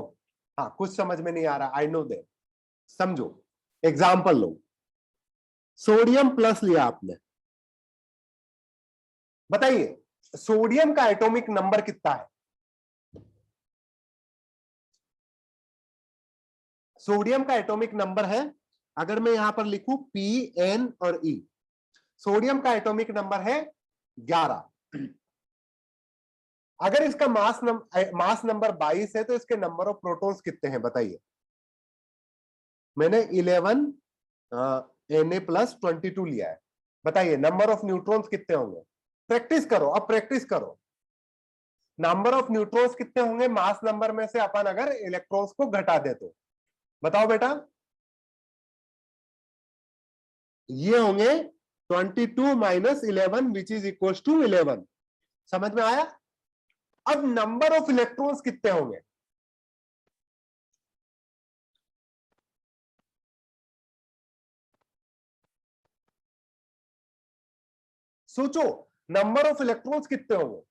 हाँ, कुछ समझ में नहीं आ रहा, आई नो दैट। समझो, एग्जाम्पल लो। सोडियम प्लस लिया आपने, बताइए सोडियम का एटॉमिक नंबर कितना है? सोडियम का एटॉमिक नंबर है, अगर मैं यहां पर लिखूं Pn और E, सोडियम का एटॉमिक नंबर है 11। अगर इसका मास नंबर 22 है तो इसके नंबर ऑफ प्रोटॉन्स कितने हैं बताइए? मैंने 11 Na+22 लिया है, बताइए नंबर ऑफ न्यूट्रॉन्स कितने होंगे? प्रैक्टिस करो, अब प्रैक्टिस करो। नंबर ऑफ न्यूट्रॉन्स कितने होंगे मास नंबर में से अपन अगर इलेक्ट्रॉन्स को घटा दे तो? बताओ बेटा। ये होंगे 22 minus 11 which is equal to 11। समझ में आया? अब नंबर ऑफ इलेक्ट्रॉन्स कितने होंगे? सोचो, नंबर ऑफ इलेक्ट्रॉन्स कितने होंगे?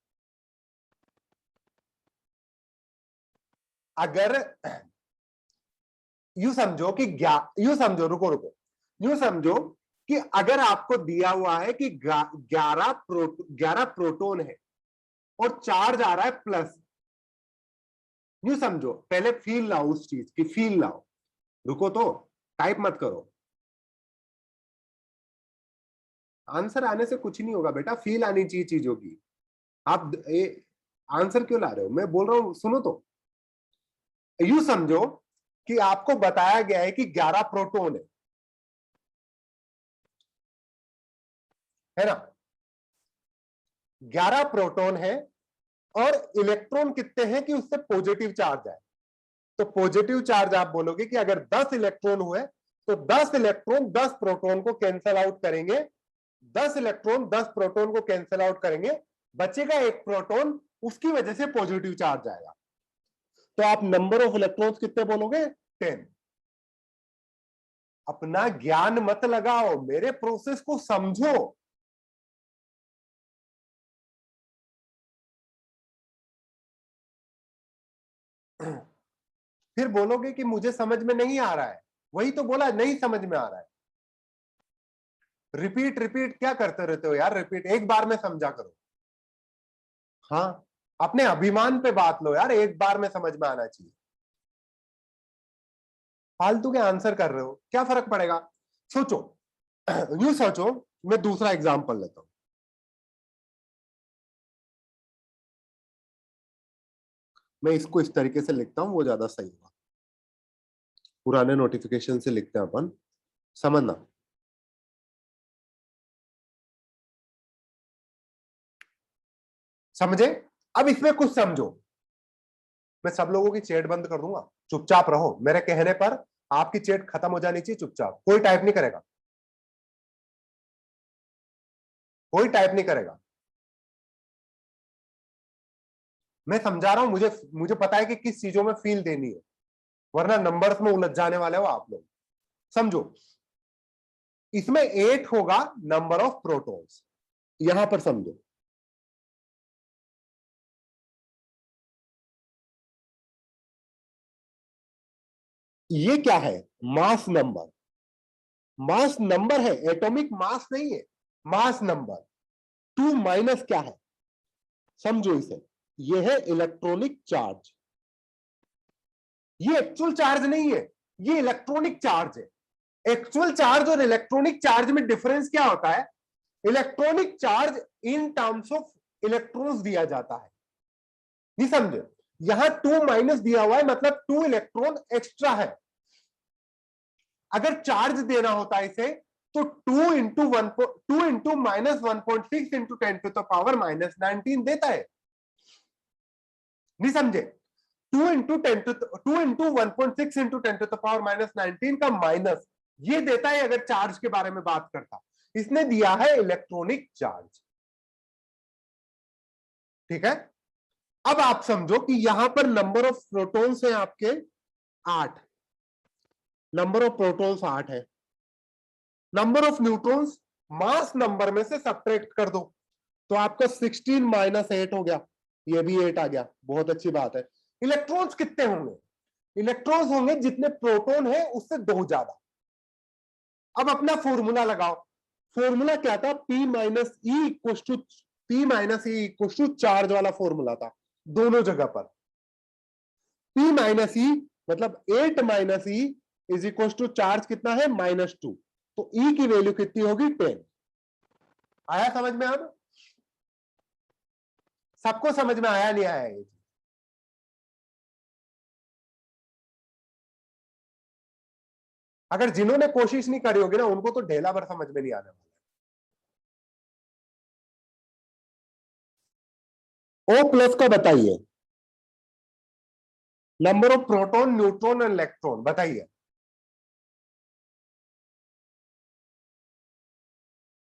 अगर यूं समझो कि यूं समझो, रुको रुको, यूं समझो कि अगर आपको दिया हुआ है कि 11 प्रोटॉन है और चार्ज आ रहा है प्लस, यूं समझो, पहले फील लाओ उस चीज की, फील लाओ। रुको तो, टाइप मत करो। आंसर आने से कुछ नहीं होगा बेटा, फील आनी चाहिए चीजों की। आप आंसर क्यों ला रहे हो? मैं बोल रहा हूं सुनो तो। यूं समझो कि आपको बताया गया है कि 11 प्रोटॉन है ना, 11 प्रोटॉन है और इलेक्ट्रॉन कितने हैं कि उससे पॉजिटिव चार्ज है। तो पॉजिटिव चार्ज आप बोलोगे कि अगर 10 इलेक्ट्रॉन हुए तो 10 इलेक्ट्रॉन 10 प्रोटॉन को कैंसिल आउट करेंगे, 10 इलेक्ट्रॉन 10 प्रोटॉन को कैंसिल आउट करेंगे, बचेगा एक प्रोटॉन, उसकी वजह से पॉजिटिव चार्ज आएगा। तो आप नंबर ऑफ इलेक्ट्रॉन्स कितने बोलोगे? 10। अपना ज्ञान मत लगाओ, मेरे प्रोसेस को समझो। फिर बोलोगे कि मुझे समझ में नहीं आ रहा है, वही तो बोला, नहीं समझ में आ रहा है। रिपीट रिपीट क्या करते रहते हो यार? रिपीट, एक बार में समझा करो। हाँ, अपने अभिमान पे बात लो यार, एक बार में समझ में आना चाहिए। फालतू के आंसर कर रहे हो, क्या फर्क पड़ेगा? सोचो, यूं सोचो, मैं दूसरा एग्जांपल लेता हूं। मैं इसको इस तरीके से लिखता हूं, वो ज्यादा सही होगा। पुराने नोटिफिकेशन से लिखते हैं अपन, समझना। समझे? अब इसमें कुछ समझो। मैं सब लोगों की चैट बंद कर दूंगा, चुपचाप रहो। मेरे कहने पर आपकी चैट खत्म हो जानी चाहिए, चुपचाप, कोई टाइप नहीं करेगा, कोई टाइप नहीं करेगा। मैं समझा रहा हूं, मुझे मुझे पता है कि किस चीजों में फील देनी है, वरना नंबर्स में उलझ जाने वाले हो आप लोग। समझो, इसमें 8 होगा नंबर ऑफ प्रोटॉन्स, यहां पर समझो। ये क्या है? Mass number. मास नंबर है, एटॉमिक मास नहीं है, मास नंबर। 2 माइनस क्या है? समझो इसे, ये है इलेक्ट्रॉनिक चार्ज। ये एक्चुअल चार्ज नहीं है, ये इलेक्ट्रॉनिक चार्ज है। एक्चुअल चार्ज और इलेक्ट्रॉनिक चार्ज में डिफरेंस क्या होता है? Electronic charge in terms of electrons दिया जाता है। नहीं समझे? यहां 2 माइनस दिया हुआ है, मतलब 2 इलेक्ट्रॉन एक्स्ट्रा है। अगर चार्ज देना होता है इसे तो 2 into minus 1.6 into 10 to the power minus 19 देता है। नहीं समझे? 2 into 1.6 into 10 to the power minus 19 का माइनस ये देता है अगर चार्ज के बारे में बात करता। इसने दिया है इलेक्ट्रॉनिक चार्ज। ठीक है, अब आप समझो कि यहां पर नंबर ऑफ प्रोटॉन्स है आपके 8, नंबर ऑफ प्रोटॉन्स 8 है। Number of neutrons mass number में से सब्ट्रैक्ट कर दो तो आपका 16 माइनस 8 हो गया, ये भी 8 आ गया, बहुत अच्छी बात है। इलेक्ट्रॉन्स कितने होंगे? इलेक्ट्रॉन्स होंगे जितने प्रोटॉन है उससे 2 ज्यादा। अब अपना फॉर्मूला लगाओ। फॉर्मूला क्या था? P minus e equal to charge वाला फॉर्मूला था दोनों जगह पर। P माइनस ई मतलब 8 minus e is equal to charge कितना है? -2। तो E की वैल्यू कितनी होगी? 10। आया समझ में? अब सबको समझ में आया नहीं आया ये? अगर जिन्होंने कोशिश नहीं करी होगी ना उनको तो ढेला भर समझ में नहीं आने वाला। O प्लस का बताइए, नंबर ऑफ प्रोटॉन, न्यूट्रॉन और इलेक्ट्रॉन बताइए,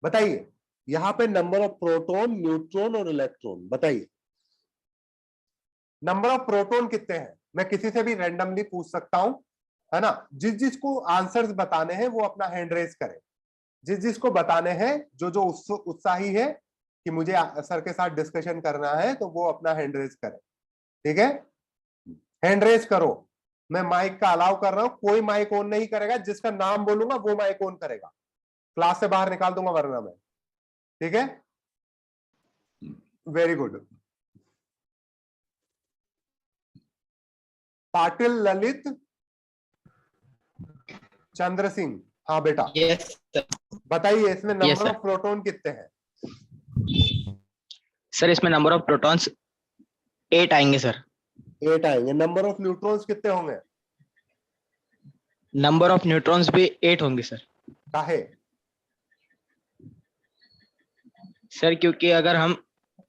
बताइए। यहां पे नंबर ऑफ प्रोटॉन, न्यूट्रॉन और इलेक्ट्रॉन बताइए। नंबर ऑफ प्रोटॉन कितने हैं? मैं किसी से भी रैंडमली पूछ सकता हूं, है ना? जिस जिसको आंसर्स बताने हैं वो अपना हैंड रेज करे। जिस जिसको बताने हैं, जो जो उत्साही है कि मुझे सर के साथ डिस्कशन करना है, तो वो अपना हैंड रेज करे। ठीक है, हैंड रेज करो। मैं माइक का अलाउ कर रहा हूं, कोई माइक ऑन नहीं करेगा, जिसका नाम बोलूंगा वो माइक ऑन करेगा। क्लास से बाहर निकाल दूंगा वरना मैं। ठीक है, वेरी गुड। पाटिल ललित चंद्र सिंह, हाँ बेटा
यस सर।
बताइए इसमें
Yes,
number
sir.
Of proton कितने हैं?
सर इसमें नंबर ऑफ प्रोटॉन्स 8 आएंगे सर।
8 आएंगे। नंबर ऑफ न्यूट्रॉन्स कितने होंगे?
नंबर ऑफ न्यूट्रॉन्स भी 8 होंगे सर।
काहे?
सर क्योंकि अगर हम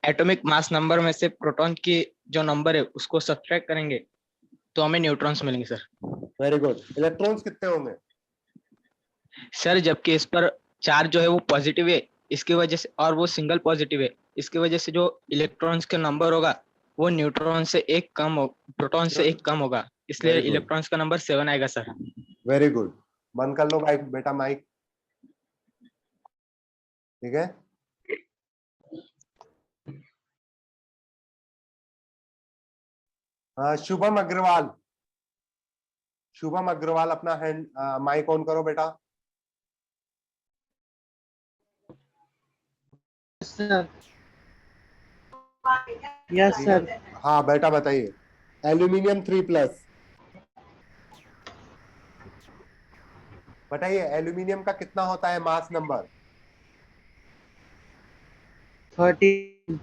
एटॉमिक मास नंबर में से प्रोटॉन की जो नंबर है उसको सब्ट्रैक्ट करेंगे तो हमें न्यूट्रॉन्स मिलेंगे सर।
Very good. इलेक्ट्रॉन्स कितने होंगे?
सर जबकि इस पर चार्ज जो है वो पॉजिटिव है, इसकी वजह से, और वो सिंगल पॉजिटिव है, इसकी वजह से जो इलेक्ट्रॉन्स का नंबर होगा वो न्यूट्रॉन से एक कम हो, प्रोटॉन से एक कम होगा, इसलिए
Very good.
इलेक्ट्रॉन्स का नंबर 7 आएगा सर।
Very good. बंद कर लो भाई बेटा माइक। ठीक है, शुभम अग्रवाल, शुभम अग्रवाल अपना हैंड माइक ऑन करो बेटा।
Sir yes sir.
हाँ बेटा बताइए। एल्यूमिनियम 3+, बताइए एल्यूमिनियम का कितना होता है मास नंबर?
13।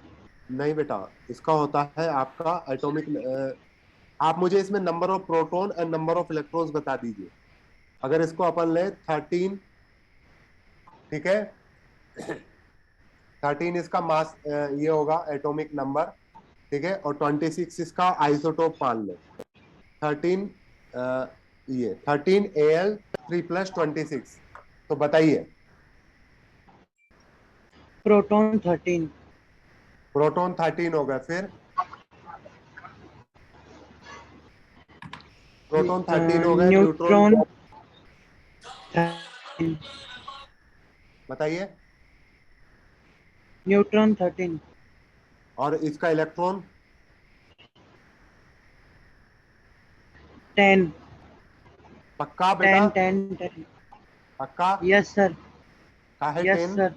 नहीं बेटा, इसका होता है आपका एटॉमिक। आप मुझे इसमें number of proton and number of electrons बता दीजिए। अगर इसको अपन ले 13, ठीक है, 13 इसका मास ये होगा एटॉमिक नंबर, ठीक है, और 26 इसका आइसोटोप मान लो। 13 ये 13 Al 3+ 26, तो बताइए।
प्रोटॉन 13।
प्रोटॉन 13 हो गया, फिर प्रोटॉन 13 हो गए, न्यूट्रॉन
न्यूट्रॉन 13।
बताइए।
न्यूट्रॉन 13।
और इसका इलेक्ट्रॉन
10।
पक्का बेटा?
10।
पक्का?
Yes sir.
काहे
यस
10?
सर।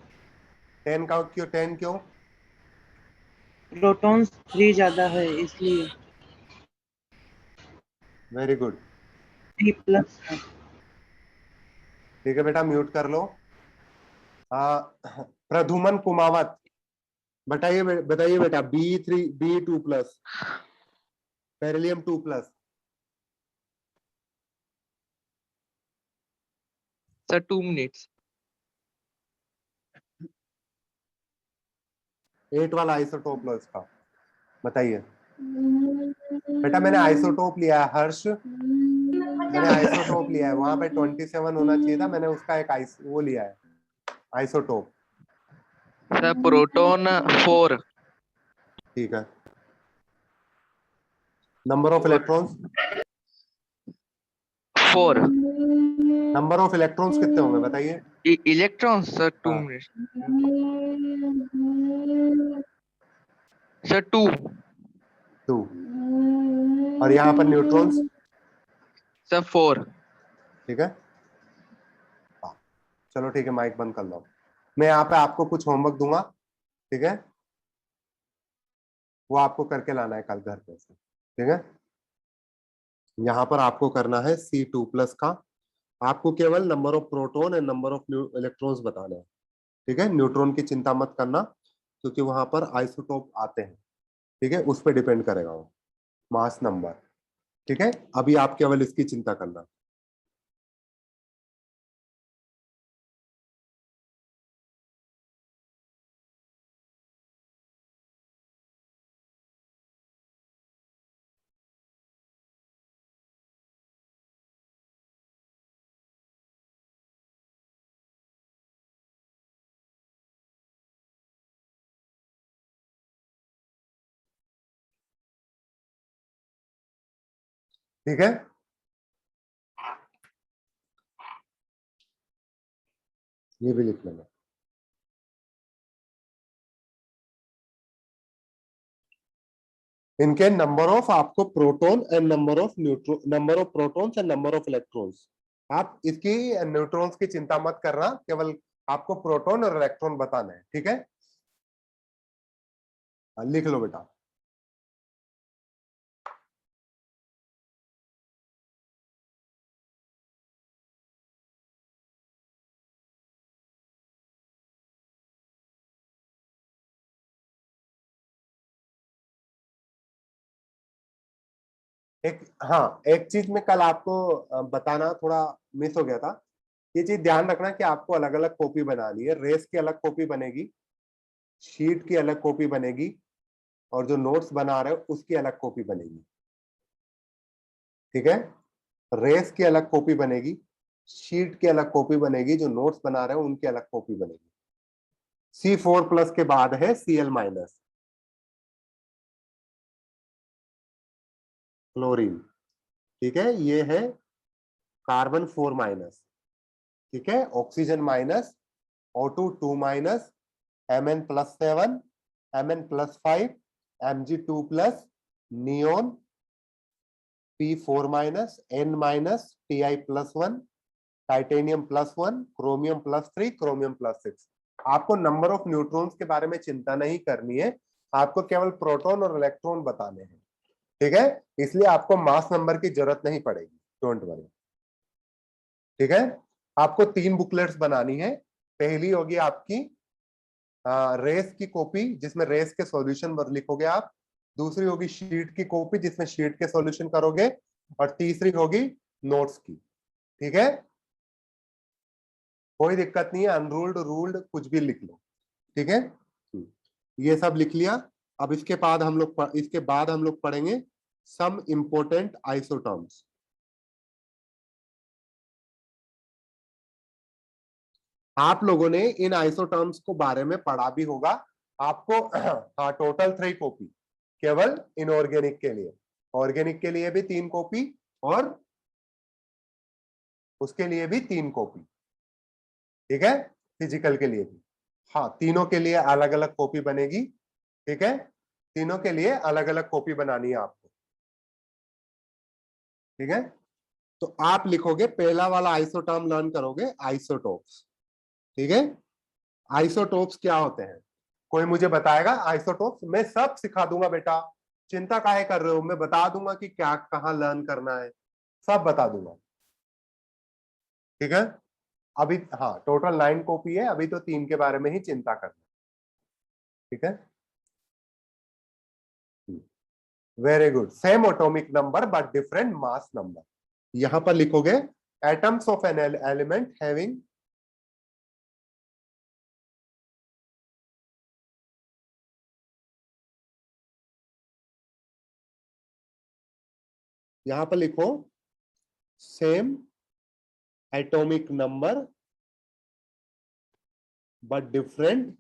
10 का क्यों? 10 क्यों?
प्रोटॉन्स 3 ज्यादा है इसलिए।
Very good.
3+ है।
ठीक है बेटा, म्यूट कर लो। प्रधुमन कुमावत, बताइए बेटा, B2+, बेरिलियम 2+,
Sir, 2 minutes.
8 वाला आइसोटोप लो इसका, बताइए बेटा। मैंने आइसोटोप लिया है हर्ष, मैंने आइसोटोप लिया है, वहां पे 27 होना चाहिए था, मैंने उसका एक वो लिया है आइसोटोप।
Sir, proton 4.
ठीक है, number of electrons,
4.
Number of electrons कितने होंगे बताइए।
Electrons, sir, 2
हाँ।
minutes. Sir, 2.
2, और यहाँ पर न्यूट्रॉन्स,
Sir, 4.
ठीक है। हाँ, चलो ठीक है, माइक बंद कर लो। मैं यहाँ पे आपको कुछ होमवर्क दूंगा, ठीक है, वो आपको करके लाना है कल घर पे से, ठीक है। यहाँ पर आपको करना है C2+ का, आपको केवल number of proton and number of electrons बताना है, ठीक है। न्यूट्रॉन की चिंता मत करना, क्योंकि वहां पर आइसोटोप आते हैं, ठीक है, उस पर डिपेंड करेगा वो मास नंबर, ठीक है। अभी आप केवल इसकी चिंता करना। ठीक है, ये भी लिख लेना। इनके नंबर ऑफ आपको proton and number of neutron, number of protons and number of electrons, आप इसकी न्यूट्रॉन्स की चिंता मत करना, केवल आपको प्रोटॉन और इलेक्ट्रॉन बताना है, ठीक है। लिख लो बेटा। एक, हाँ, एक चीज में कल आपको बताना थोड़ा मिस हो गया था, ये चीज ध्यान रखना कि आपको अलग अलग कॉपी बनानी है, रेस की अलग कॉपी बनेगी, शीट की अलग कॉपी बनेगी, और जो नोट्स बना रहे हो उसकी अलग कॉपी बनेगी, ठीक है। रेस की अलग कॉपी बनेगी, शीट की अलग कॉपी बनेगी, जो नोट्स बना रहे हो उनकी अलग कॉपी बनेगी। C4+ के बाद है Cl-, क्लोरीन, ठीक है, ये है कार्बन 4-, ठीक है, oxygen minus, O2 2-, Mn+7, Mn+5, Mg2+, neon P4-, N-, Ti+1, titanium +1, chromium +3, chromium +6। आपको नंबर ऑफ न्यूट्रॉन्स के बारे में चिंता नहीं करनी है, आपको केवल प्रोटॉन और इलेक्ट्रॉन बताने हैं, ठीक है। इसलिए आपको मास नंबर की जरूरत नहीं पड़ेगी, डोंट वरी, ठीक है। आपको 3 बुकलेट्स बनानी है। पहली होगी आपकी रेस की कॉपी, जिसमें रेस के सॉल्यूशन लिखोगे आप। दूसरी होगी शीट की कॉपी, जिसमें शीट के सॉल्यूशन करोगे। और तीसरी होगी नोट्स की, ठीक है। कोई दिक्कत नहीं है, अनरूल्ड रूल्ड कुछ भी लिख लो, ठीक है। ये सब लिख लिया। अब इसके बाद हम लोग पढ़ेंगे सम इंपोर्टेंट आइसोटॉम्स। आप लोगों ने इन आइसोटॉम्स को बारे में पढ़ा भी होगा आपको। हाँ, टोटल 3 कॉपी केवल इनऑर्गेनिक के लिए, ऑर्गेनिक के लिए भी 3 कॉपी, और उसके लिए भी 3 कॉपी, ठीक है, फिजिकल के लिए भी। हाँ, तीनों के लिए अलग अलग कॉपी बनेगी, ठीक है, तीनों के लिए अलग अलग कॉपी बनानी है आपको, ठीक है। तो आप लिखोगे, पहला वाला आइसोटॉम लर्न करोगे, आइसोटोप्स, ठीक है। आइसोटोप्स क्या होते हैं, कोई मुझे बताएगा आइसोटोप्स? मैं सब सिखा दूंगा बेटा, चिंता काहे कर रहे हो, मैं बता दूंगा कि क्या कहाँ लर्न करना है, सब बता दूंगा, ठीक है। अभी हाँ, टोटल 9 कॉपी है, अभी तो 3 के बारे में ही चिंता करना, ठीक है। Very good, same atomic number but different mass number. यहां पर लिखोगे atoms of an element having यहां पर लिखो same atomic number but different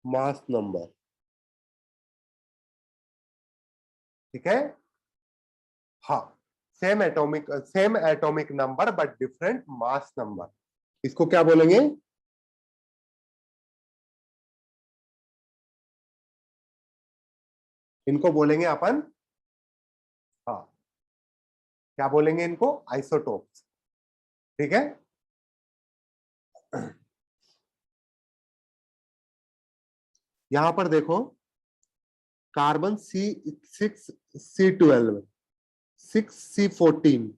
mass number. ठीक है, हाँ, same atomic number but different mass number, इसको क्या बोलेंगे? इनको बोलेंगे अपन, हाँ, क्या बोलेंगे इनको? आइसोटोप्स। ठीक है, यहां पर देखो carbon C6C12 6C14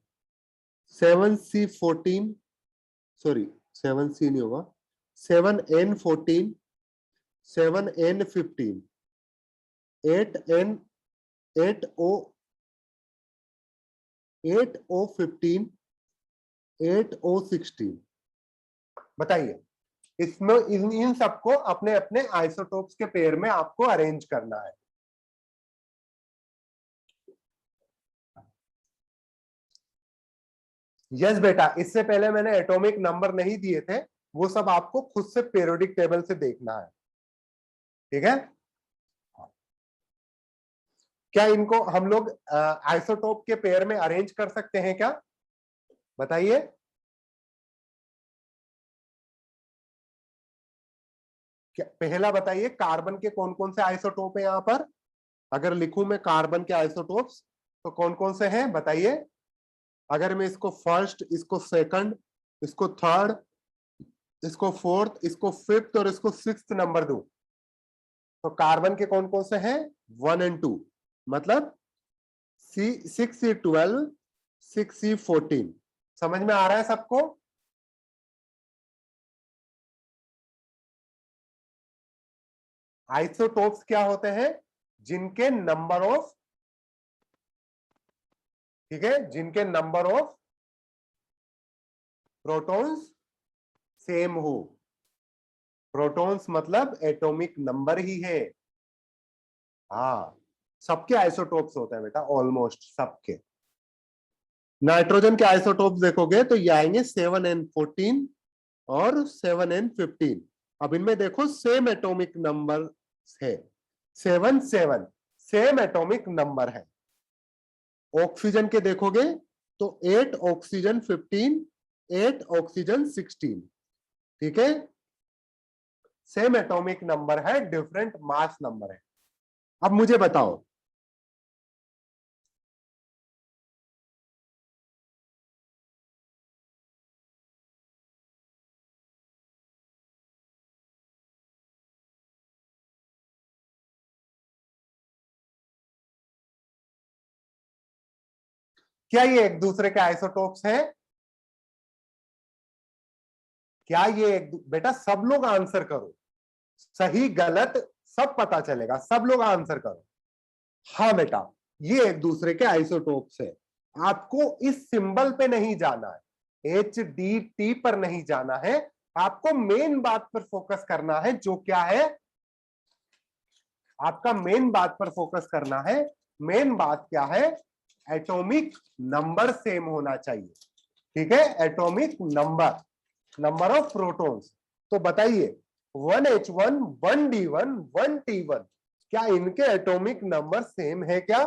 7C14 sorry 7C नहीं होगा 7N14 7N15 8N 8O 8O15 8O16। बताइए इसमें इन सबको अपने अपने आइसोटोप्स के पेयर में आपको अरेंज करना है। यस बेटा, इससे पहले मैंने एटॉमिक नंबर नहीं दिए थे, वो सब आपको खुद से पीरियोडिक टेबल से देखना है। ठीक है, क्या इनको हम लोग आइसोटोप के पेयर में अरेंज कर सकते हैं क्या? बताइए। क्या पहला बताइए, कार्बन के कौन कौन से आइसोटोप है यहां पर? अगर लिखूं मैं कार्बन के आइसोटोप्स तो कौन कौन से हैं बताइए? अगर मैं इसको फर्स्ट, इसको सेकंड, इसको थर्ड, इसको फोर्थ, इसको फिफ्थ और इसको सिक्स्थ नंबर दूं तो कार्बन के कौन कौन से हैं? 1 और 2, मतलब C6C12 6C14। समझ में आ रहा है सबको? आइसोटोप्स क्या होते हैं? जिनके नंबर ऑफ, ठीक है, जिनके नंबर ऑफ प्रोटॉन्स सेम हो। प्रोटॉन्स मतलब एटॉमिक नंबर ही है। हाँ, सबके आइसोटोप्स होते हैं बेटा, ऑलमोस्ट सबके। नाइट्रोजन के आइसोटोप्स देखोगे तो ये आएंगे 7N14 और 7N15। अब इनमें देखो सेम एटॉमिक नंबर है, 7 7 सेम एटॉमिक नंबर है। ऑक्सीजन के देखोगे तो 8 ऑक्सीजन 15 8 ऑक्सीजन 16। ठीक है, सेम एटॉमिक नंबर है, डिफरेंट मास नंबर है। अब मुझे बताओ, क्या ये एक दूसरे के आइसोटोप्स हैं? क्या ये बेटा सब लोग आंसर करो, सही गलत सब पता चलेगा, सब लोग आंसर करो। हाँ बेटा, ये एक दूसरे के आइसोटोप्स है। आपको इस सिंबल पे नहीं जाना है, HDT पर नहीं जाना है, आपको मेन बात पर फोकस करना है। जो क्या है? आपका मेन बात पर फोकस करना है। मेन बात क्या है? एटॉमिक नंबर सेम होना चाहिए। ठीक है, atomic number, number of protons. तो बताइए 1H1 1D1 1T1, क्या इनके एटॉमिक नंबर सेम है क्या?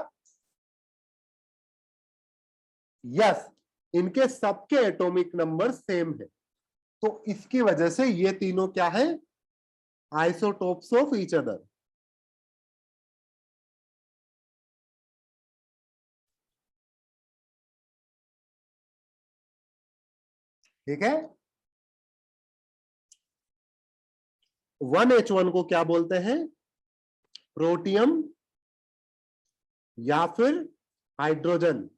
यस, इनके सबके एटॉमिक नंबर सेम है। तो इसकी वजह से ये तीनों क्या है? Isotopes of each other. ठीक है, 1H1 को क्या बोलते हैं? प्रोटियम या फिर हाइड्रोजन।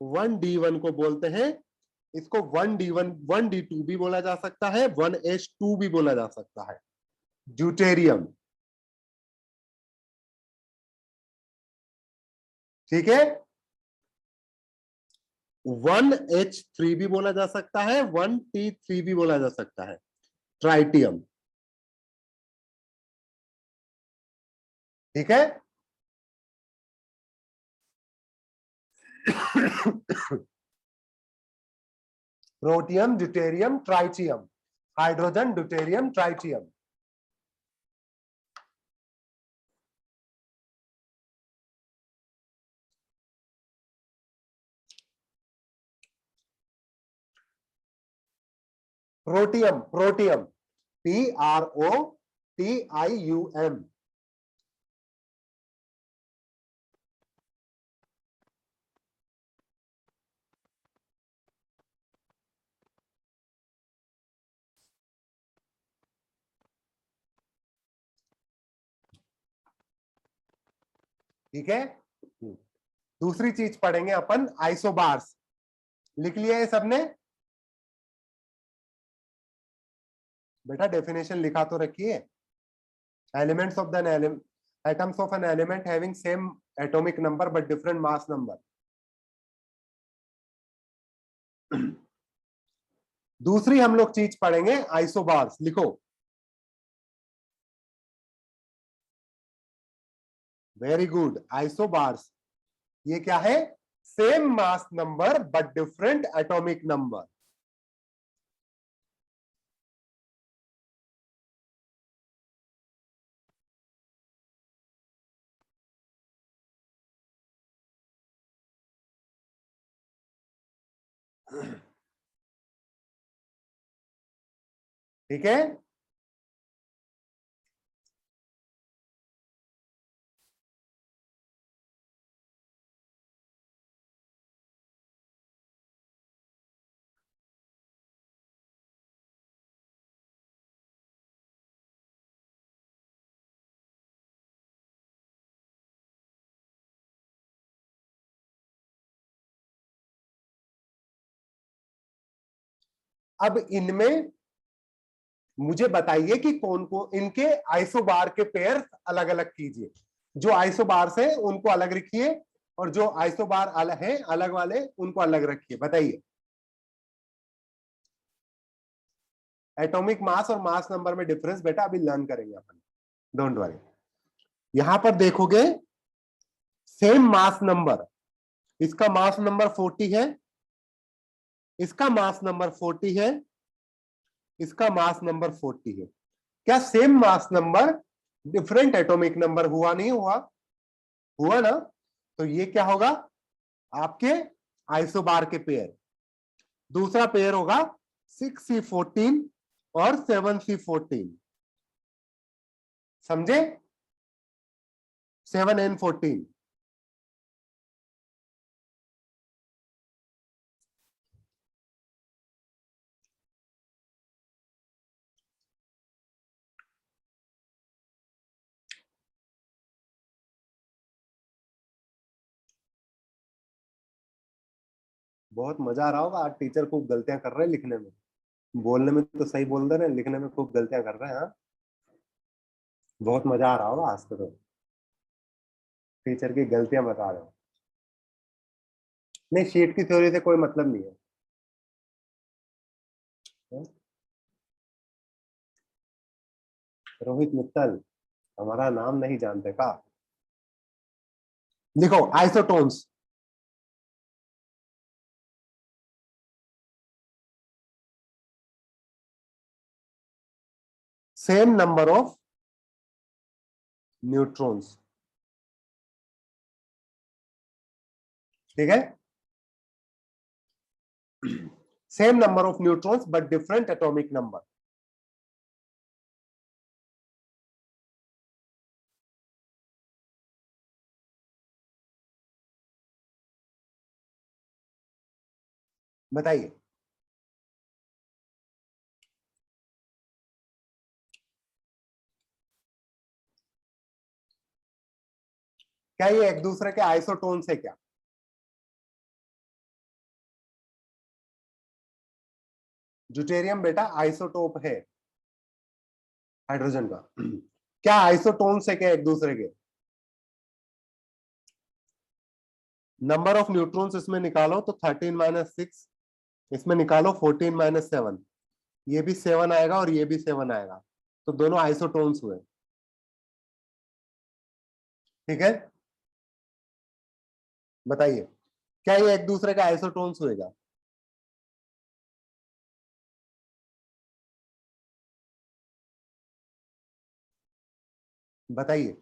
1D1 को बोलते हैं इसको 1D1 1D2 भी बोला जा सकता है, 1H2 भी बोला जा सकता है। ड्यूटेरियम, ठीक है। 1H3 भी बोला जा सकता है, 1T3 भी बोला जा सकता है। ट्राइटियम, ठीक है। Protium, deuterium, tritium, hydrogen, deuterium, tritium. Protium, protium, PROTIUM, ठीक है। दूसरी चीज पढ़ेंगे अपन, आइसोबार्स। लिख लिया है सबने? बेटा डेफिनेशन लिखा तो रखिए। Elements of the atoms of an element having same atomic number but different mass number. दूसरी हम लोग चीज पढ़ेंगे आइसोबार्स। लिखो, वेरी गुड। आइसोबार्स ये क्या है? Same mass number but different atomic number. ठीक है। अब इनमें मुझे बताइए कि कौन कौन इनके आइसोबार के पेयर अलग अलग कीजिए। जो आइसोबार्स है उनको अलग रखिए और जो आइसोबार अलग है अलग वाले उनको अलग रखिए। बताइए। एटॉमिक मास और मास नंबर में डिफरेंस बेटा अभी लर्न करेंगे अपन, डोंट वरी। यहां पर देखोगे सेम मास नंबर, इसका मास नंबर 40 है, इसका मास नंबर 40 है, इसका मास नंबर 40 है। क्या same mass number different atomic number हुआ? नहीं हुआ? हुआ ना। तो ये क्या होगा? आपके आइसोबार के पेयर। दूसरा पेयर होगा 6C14 और 7C14। समझे? 7N14। बहुत मजा आ रहा होगा आज। टीचर खूब गलतियां कर रहे हैं लिखने में। बोलने में तो सही बोल रहे हैं, लिखने में खूब गलतियां कर रहे हैं। हाँ, बहुत मजा आ रहा होगा आज तो टीचर की गलतियां बता रहे हो। नहीं, शीट की थ्योरी से कोई मतलब नहीं है। रोहित मित्तल हमारा नाम नहीं जानते का? लिखो isotones. Same number of neutrons, ठीक है। Same number of neutrons but different atomic number. बताइए। क्या ये एक दूसरे के आइसोटोन्स है क्या? ड्यूटेरियम बेटा आइसोटोप है हाइड्रोजन का। क्या आइसोटोन्स है क्या एक दूसरे के? नंबर ऑफ न्यूट्रॉन्स इसमें निकालो तो 13 माइनस 6, इसमें निकालो 14 माइनस 7, ये भी 7 आएगा और ये भी 7 आएगा, तो दोनों आइसोटोन्स हुए। ठीक है, बताइए क्या ये एक दूसरे का आइसोटोन्स होएगा? बताइए।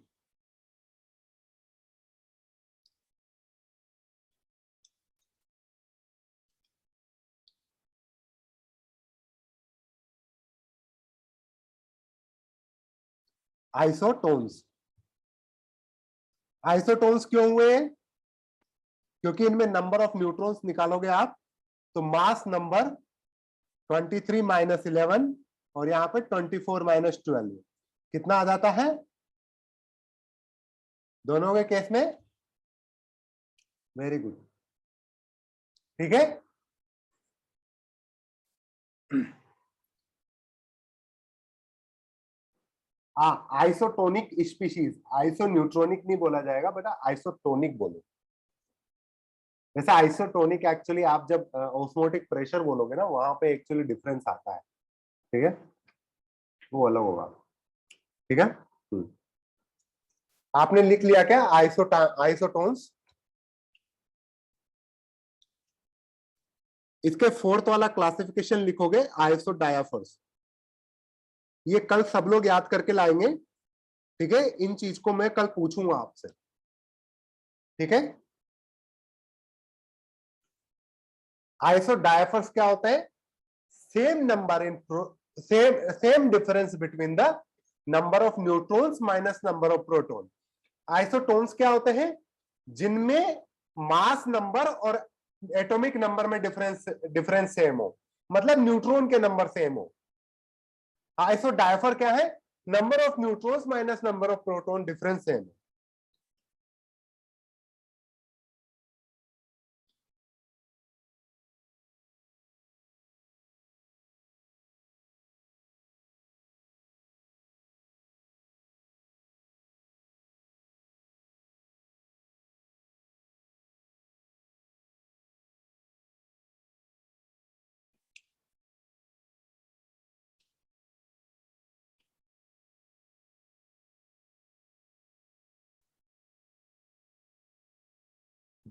आइसोटोन्स, आइसोटोन्स क्यों हुए? क्योंकि इनमें नंबर ऑफ न्यूट्रॉन्स निकालोगे आप तो मास नंबर 23 माइनस 11 और यहाँ पे 24 माइनस 12 कितना आ जाता है दोनों के केस में? Very good. ठीक है, आइसोटोनिक स्पीशीज, आइसोन्यूट्रॉनिक नहीं बोला जाएगा बेटा, आइसोटोनिक बोलो। जैसे आइसोटोनिक एक्चुअली आप जब ऑस्मोटिक प्रेशर बोलोगे ना वहां पे एक्चुअली डिफरेंस आता है। ठीक है, वो अलग होगा। ठीक है, आपने लिख लिया क्या आइसोटोन्स? इसके फोर्थ वाला क्लासिफिकेशन लिखोगे आइसोडायाफर्स। ये कल सब लोग याद करके लाएंगे। ठीक है, इन चीज को मैं कल पूछूंगा आपसे। ठीक है, आइसोडायाफर्स क्या होता है? Same number in same difference between the number of neutrons minus number of proton. Isotones क्या होते हैं? जिनमें मास नंबर और एटॉमिक नंबर में डिफरेंस सेम हो, मतलब न्यूट्रॉन के नंबर सेम हो। आइसोडायफर क्या है? Number of neutrons minus number of proton difference same है।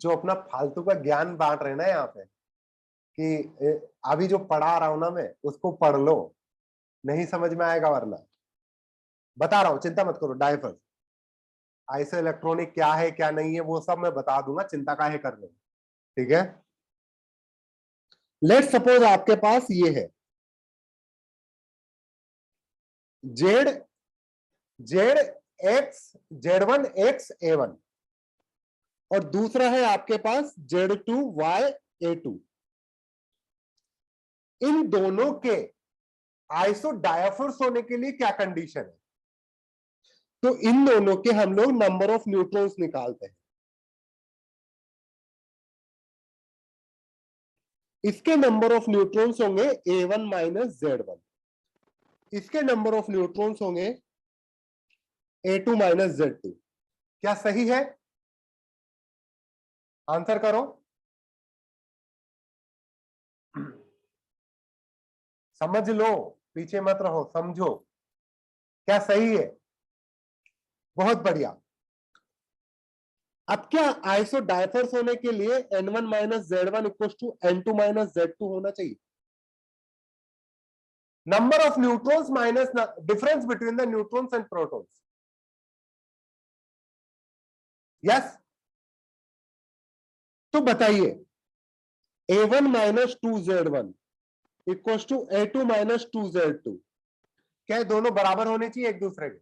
जो अपना फालतू का ज्ञान बांट रहे ना यहाँ पे कि अभी जो पढ़ा रहा हूं ना मैं उसको पढ़ लो, नहीं समझ में आएगा वरना। बता रहा हूं, चिंता मत करो। डायफर आइसो इलेक्ट्रॉनिक क्या है क्या नहीं है वो सब मैं बता दूंगा, चिंता काहे कर रहे हो। ठीक है, लेट सपोज आपके पास ये है Z Z x Z1 X A1 और दूसरा है आपके पास Z2 Y A2। इन दोनों के आइसोडायफर्स होने के लिए क्या कंडीशन है? तो इन दोनों के हम लोग नंबर ऑफ न्यूट्रॉन्स निकालते हैं। इसके नंबर ऑफ न्यूट्रॉन्स होंगे A1 माइनस Z1, इसके नंबर ऑफ न्यूट्रॉन्स होंगे A2 माइनस Z2। क्या सही है? आंसर करो। समझ लो, पीछे मत रहो, समझो। क्या सही है? बहुत बढ़िया। अब क्या आइसोडायफर्स होने के लिए N1 minus Z1 equal to N2 minus Z2 होना चाहिए? Number of neutrons minus difference between the neutrons and protons. Yes, तो बताइए A1 minus 2Z1 equal to A2 minus 2Z2, क्या दोनों बराबर होने चाहिए एक दूसरे के?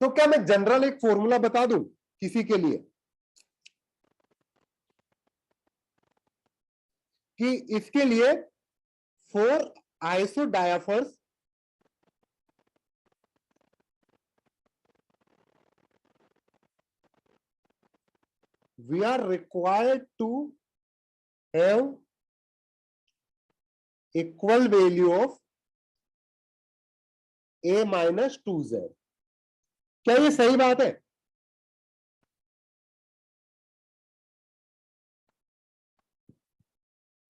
तो क्या मैं जनरल एक फॉर्मूला बता दूं किसी के लिए कि इसके लिए for आइसोडायफर्स we are required to have equal value of a minus 2z। क्या ये सही बात है?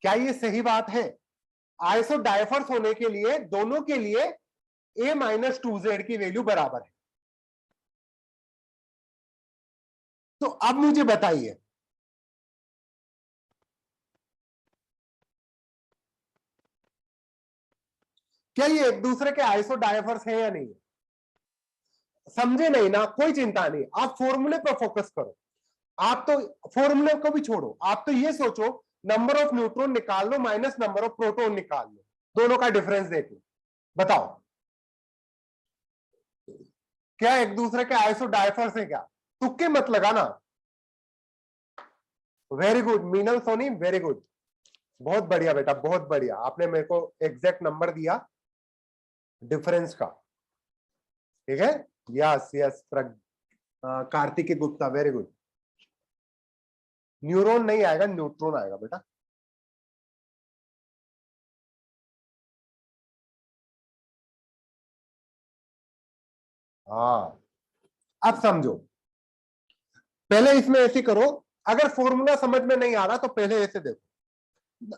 क्या ये सही बात है? आइसोडाइफर्स होने के लिए दोनों के लिए a माइनस 2z की वैल्यू बराबर है। तो अब मुझे बताइए, क्या ये एक दूसरे के आइसोडाइफर्स है या नहीं? समझे नहीं ना, कोई चिंता नहीं, आप फॉर्मूले पर फोकस करो। आप तो फॉर्मूले को भी छोड़ो, आप तो ये सोचो नंबर ऑफ न्यूट्रॉन निकाल लो माइनस नंबर ऑफ प्रोटॉन निकाल लो, दोनों का डिफरेंस देख लो, बताओ क्या एक दूसरे के आइसोडाइफर्स है क्या? तुक्के मत लगाना। Very good Meenal Soni, very good, बहुत बढ़िया बेटा, बहुत बढ़िया, आपने मेरे को एग्जैक्ट नंबर दिया डिफरेंस का, ठीक है। Yes yes Kartiki Gupta, very good. Neuron नहीं आएगा, न्यूट्रॉन आएगा बेटा। हाँ, अब समझो, पहले इसमें ऐसे करो, अगर फॉर्मूला समझ में नहीं आ रहा तो पहले ऐसे देखो,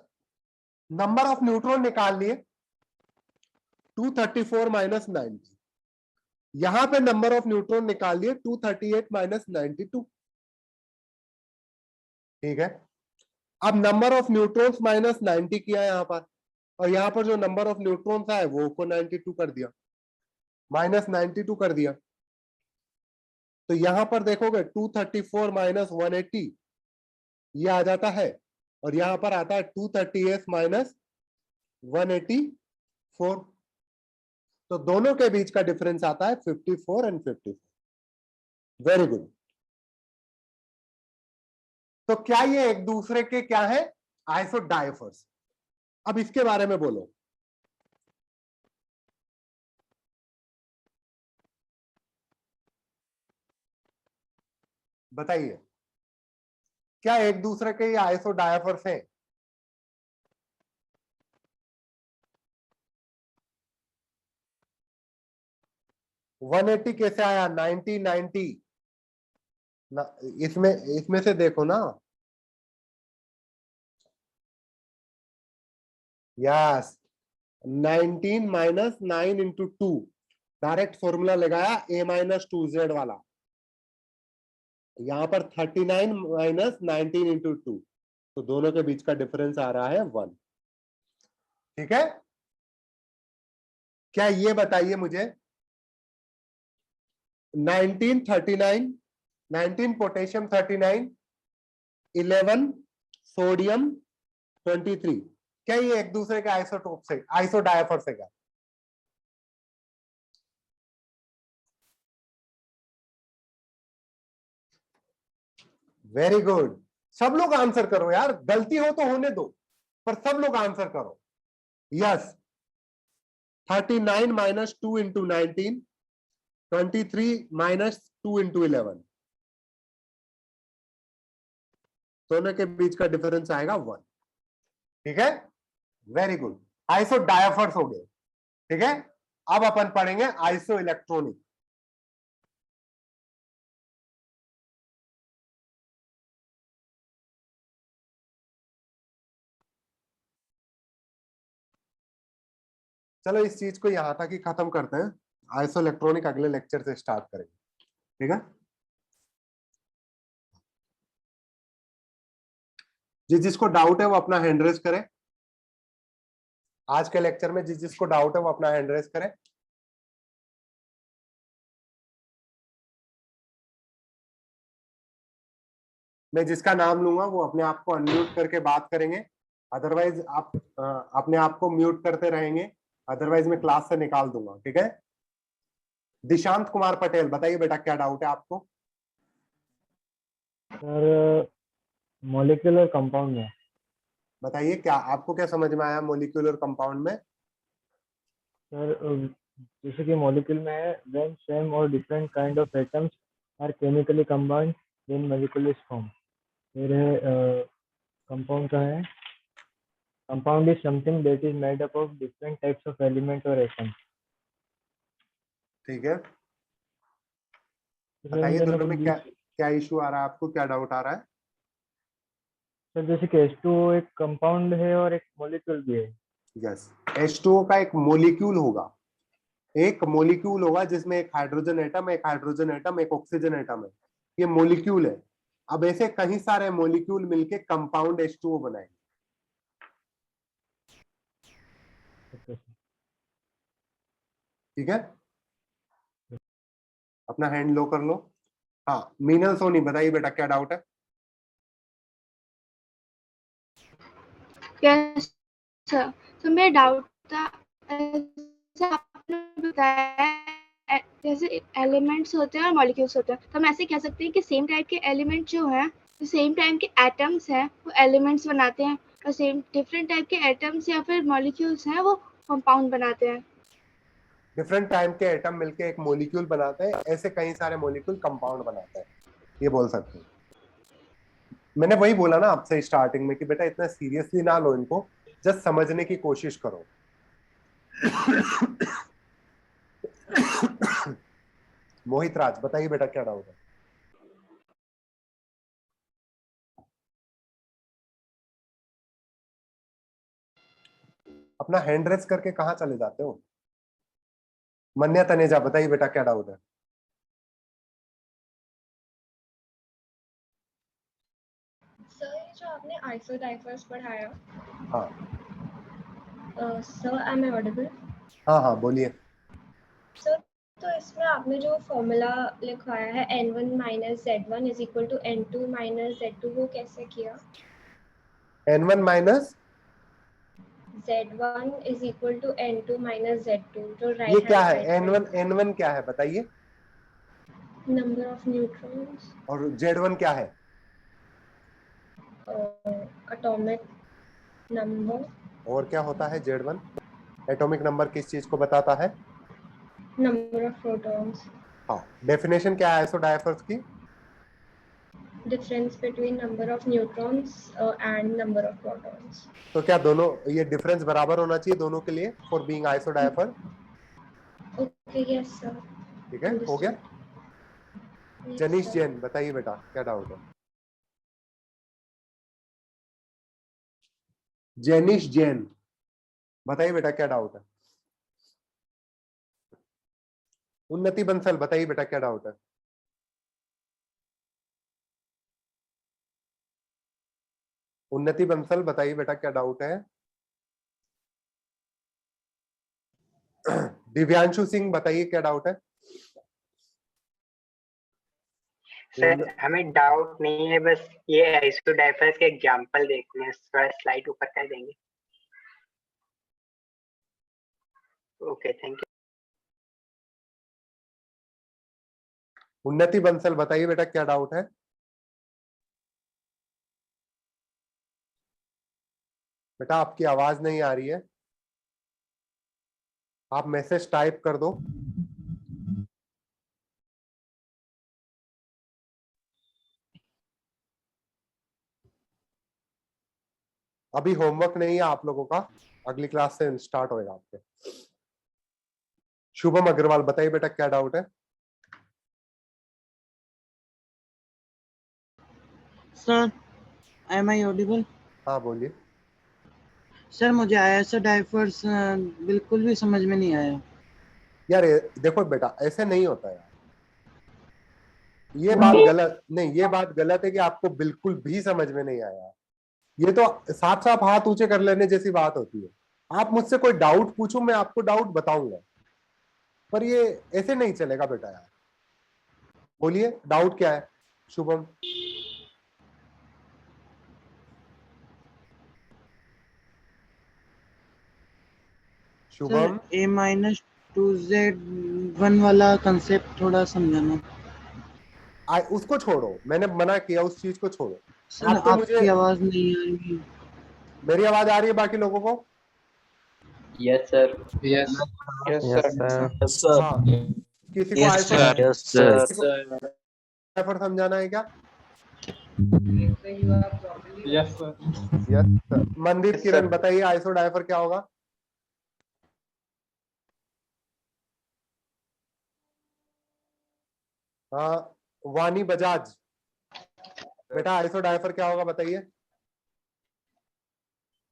नंबर ऑफ न्यूट्रॉन निकाल लिए 234 माइनस 90, यहां पे नंबर ऑफ न्यूट्रॉन निकाल लिए 238 माइनस 92, ठीक है। अब नंबर ऑफ न्यूट्रॉन्स माइनस 90 किया यहां पर, और यहां पर जो नंबर ऑफ न्यूट्रॉन्स आए वो को 92 कर दिया, माइनस 92 कर दिया। तो यहां पर देखोगे 234 माइनस 180 ये आ जाता है, और यहां पर आता है 238 माइनस 184, तो दोनों के बीच का डिफरेंस आता है 54 एंड 54। Very good. तो क्या ये एक दूसरे के क्या है? आइसोडाइफर्स। अब इसके बारे में बोलो, बताइए क्या एक दूसरे के ये आइसोडाइफर्स हैं? वन 180 कैसे आया? 90 90 ना, इसमें इसमें से देखो ना, yes 19 minus 9 into 2, direct formula लगाया a माइनस 2z वाला, यहां पर 39 माइनस 19 इंटू 2, तो दोनों के बीच का डिफरेंस आ रहा है 1, ठीक है। क्या ये बताइए मुझे, 19 39, 19 पोटेशियम 39, 11 सोडियम 23, क्या ये एक दूसरे के आइसोटोप से आइसोडाइफर से क्या? वेरी गुड, सब लोग आंसर करो यार, गलती हो तो होने दो, पर सब लोग आंसर करो। Yes 39 minus 2 into 19, 23 minus 2 into 11, दोनों के बीच का डिफरेंस आएगा 1, ठीक है। वेरी गुड, आइसोडाइफर्स हो गए, ठीक है। अब अपन पढ़ेंगे आइसो इलेक्ट्रॉनिक। चलो इस चीज को यहां तक ही खत्म करते हैं, आइसो इलेक्ट्रॉनिक अगले लेक्चर से स्टार्ट करेंगे, ठीक है। जिसको डाउट है वो अपना हैंड रेज करे, आज के लेक्चर में जिसको डाउट है वो अपना हैंड रेज करे। मैं जिसका नाम लूंगा वो अपने आप को अनम्यूट करके बात करेंगे, अदरवाइज आप अपने आप को म्यूट करते रहेंगे, अदरवाइज मैं क्लास से निकाल दूंगा, ठीक है। दिशांत कुमार पटेल, बताइए बेटा क्या डाउट है आपको?
सर मॉलिक्यूलर कंपाउंड में
बताइए क्या आपको क्या समझ में आया मॉलिक्यूलर कंपाउंड में?
सर जैसे कि मॉलिक्यूल में है व्हेन सेम और different kind of atoms are chemically combined then molecule is form. फिर है कंपाउंड का है, compound is something that is made up of different types of element और एटम।
ठीक है,
तो फिर
बताइए
हम दोनों
दोनों
को
में क्या
बीच,
क्या इशू आ रहा है, आपको क्या डाउट आ रहा है?
सर जैसे कि H2O एक कंपाउंड है और एक मॉलिक्यूल भी है।
यस, H2O का एक मॉलिक्यूल होगा, एक मॉलिक्यूल होगा जिसमें एक हाइड्रोजन एटम, एक हाइड्रोजन एटम, एक ऑक्सीजन एटम है, ये मॉलिक्यूल है। अब ऐसे कई सारे मॉलिक्यूल मिलके कंपाउंड H2O बनाएंगे।
अच्छा सर।
ठीक है, अपना हैंड लो कर लो। हाँ, मीनल सोनी बताइए बेटा क्या डाउट है?
यस सर, तो मेरा डाउट था, ऐसे आपने बताया जैसे एलिमेंट्स होते हैं और मॉलिक्यूल्स होते हैं, तो हम ऐसे कह सकते हैं कि सेम टाइप के एलिमेंट जो हैं, जो सेम टाइप के एटम्स हैं वो एलिमेंट्स बनाते हैं, और सेम डिफरेंट टाइप के एटम्स या फिर मॉलिक्यूल्स हैं वो कंपाउंड बनाते हैं।
डिफरेंट टाइप के एटम मिलके एक मॉलिक्यूल बनाते हैं, ऐसे कई सारे मॉलिक्यूल कंपाउंड बनाते हैं, ये बोल सकते हैं। मैंने वही बोला ना आपसे स्टार्टिंग में कि बेटा इतना सीरियसली ना लो इनको, जस्ट समझने की कोशिश करो। मोहित राज बताइए बेटा क्या डाउट है? अपना हैंड रेस करके कहाँ चले जाते हो? मन्या तनेजा बताइए बेटा क्या डाउट है?
सर ये जो आपने आइसोडाइफर्स पढ़ाया,
हाँ
सर आई एम ऑडिबल?
हाँ हाँ बोलिए।
सर तो इसमें आपने जो फॉर्मूला लिखवाया है N1 minus Z1 is equal to N2 minus Z2, वो कैसे किया?
N1 minus
Z1 is equal to N2 minus Z2, जो
ये
राइट
क्या
हैंड
है?
साइड
N1 क्या है बताइए?
पे नंबर ऑफ न्यूट्रॉन्स,
और Z1 क्या है?
एटॉमिक नंबर,
और क्या होता है Z1? एटॉमिक नंबर किस चीज को बताता है?
नंबर ऑफ प्रोटॉन्स,
हाँ, डेफिनेशन क्या है आइसोडाइफर्स की?
Difference between number of neutrons and number of protons.
तो क्या दोनों ये डिफरेंस बराबर होना चाहिए दोनों के लिए for being isodiapher?
Okay yes sir,
ठीक है, हो गया। जनीश
सर।
जैन बताइए बेटा क्या डाउट है? जेनिश जैन बताइए बेटा क्या डाउट है? उन्नति बंसल बताइए बेटा क्या डाउट है? उन्नति बंसल बताइए बेटा क्या डाउट है? दिव्यांशु सिंह बताइए क्या डाउट है?
सर हमें डाउट नहीं है, बस ये आइसोडाइफर्स के एग्जांपल देखने हैं, थोड़ा स्लाइड ऊपर कर देंगे। Okay thank you.
उन्नति बंसल बताइए बेटा क्या डाउट है? बेटा आपकी आवाज नहीं आ रही है, आप मैसेज टाइप कर दो। अभी होमवर्क नहीं है आप लोगों का, अगली क्लास से स्टार्ट होएगा आपके। शुभम अग्रवाल बताइए बेटा क्या डाउट है?
Sir am I audible?
हाँ बोलिए।
सर मुझे आइसोडाइफर्स बिल्कुल भी समझ में नहीं आया।
यार देखो बेटा ऐसे नहीं होता यार, ये बात गलत नहीं, ये बात गलत है कि आपको बिल्कुल भी समझ में नहीं आया। ये तो साफ साफ हाथ ऊंचे कर लेने जैसी बात होती है। आप मुझसे कोई डाउट पूछो, मैं आपको डाउट बताऊंगा, पर ये ऐसे नहीं चलेगा बेटा यार। बोलिए डाउट क्या है शुभम? शुभम
सर A-2Z1 वाला कंसेप्ट थोड़ा समझाना।
उसको छोड़ो, मैंने मना किया उस चीज को छोड़ो।
सर
आपको
आपकी
मुझे
आवाज नहीं आ रही।
मेरी आवाज आ रही है बाकी लोगों को?
Yes sir.
Yes
yes sir.
हाँ, किसी को
Yes, sir.
Isodiapher
yes sir.
समझाना है क्या?
Yes sir.
Yes Mandeep Kiran बताइए आइसोडाइफर क्या होगा? हाँ वानी बजाज बेटा आइसोडाइफर क्या होगा बताइए?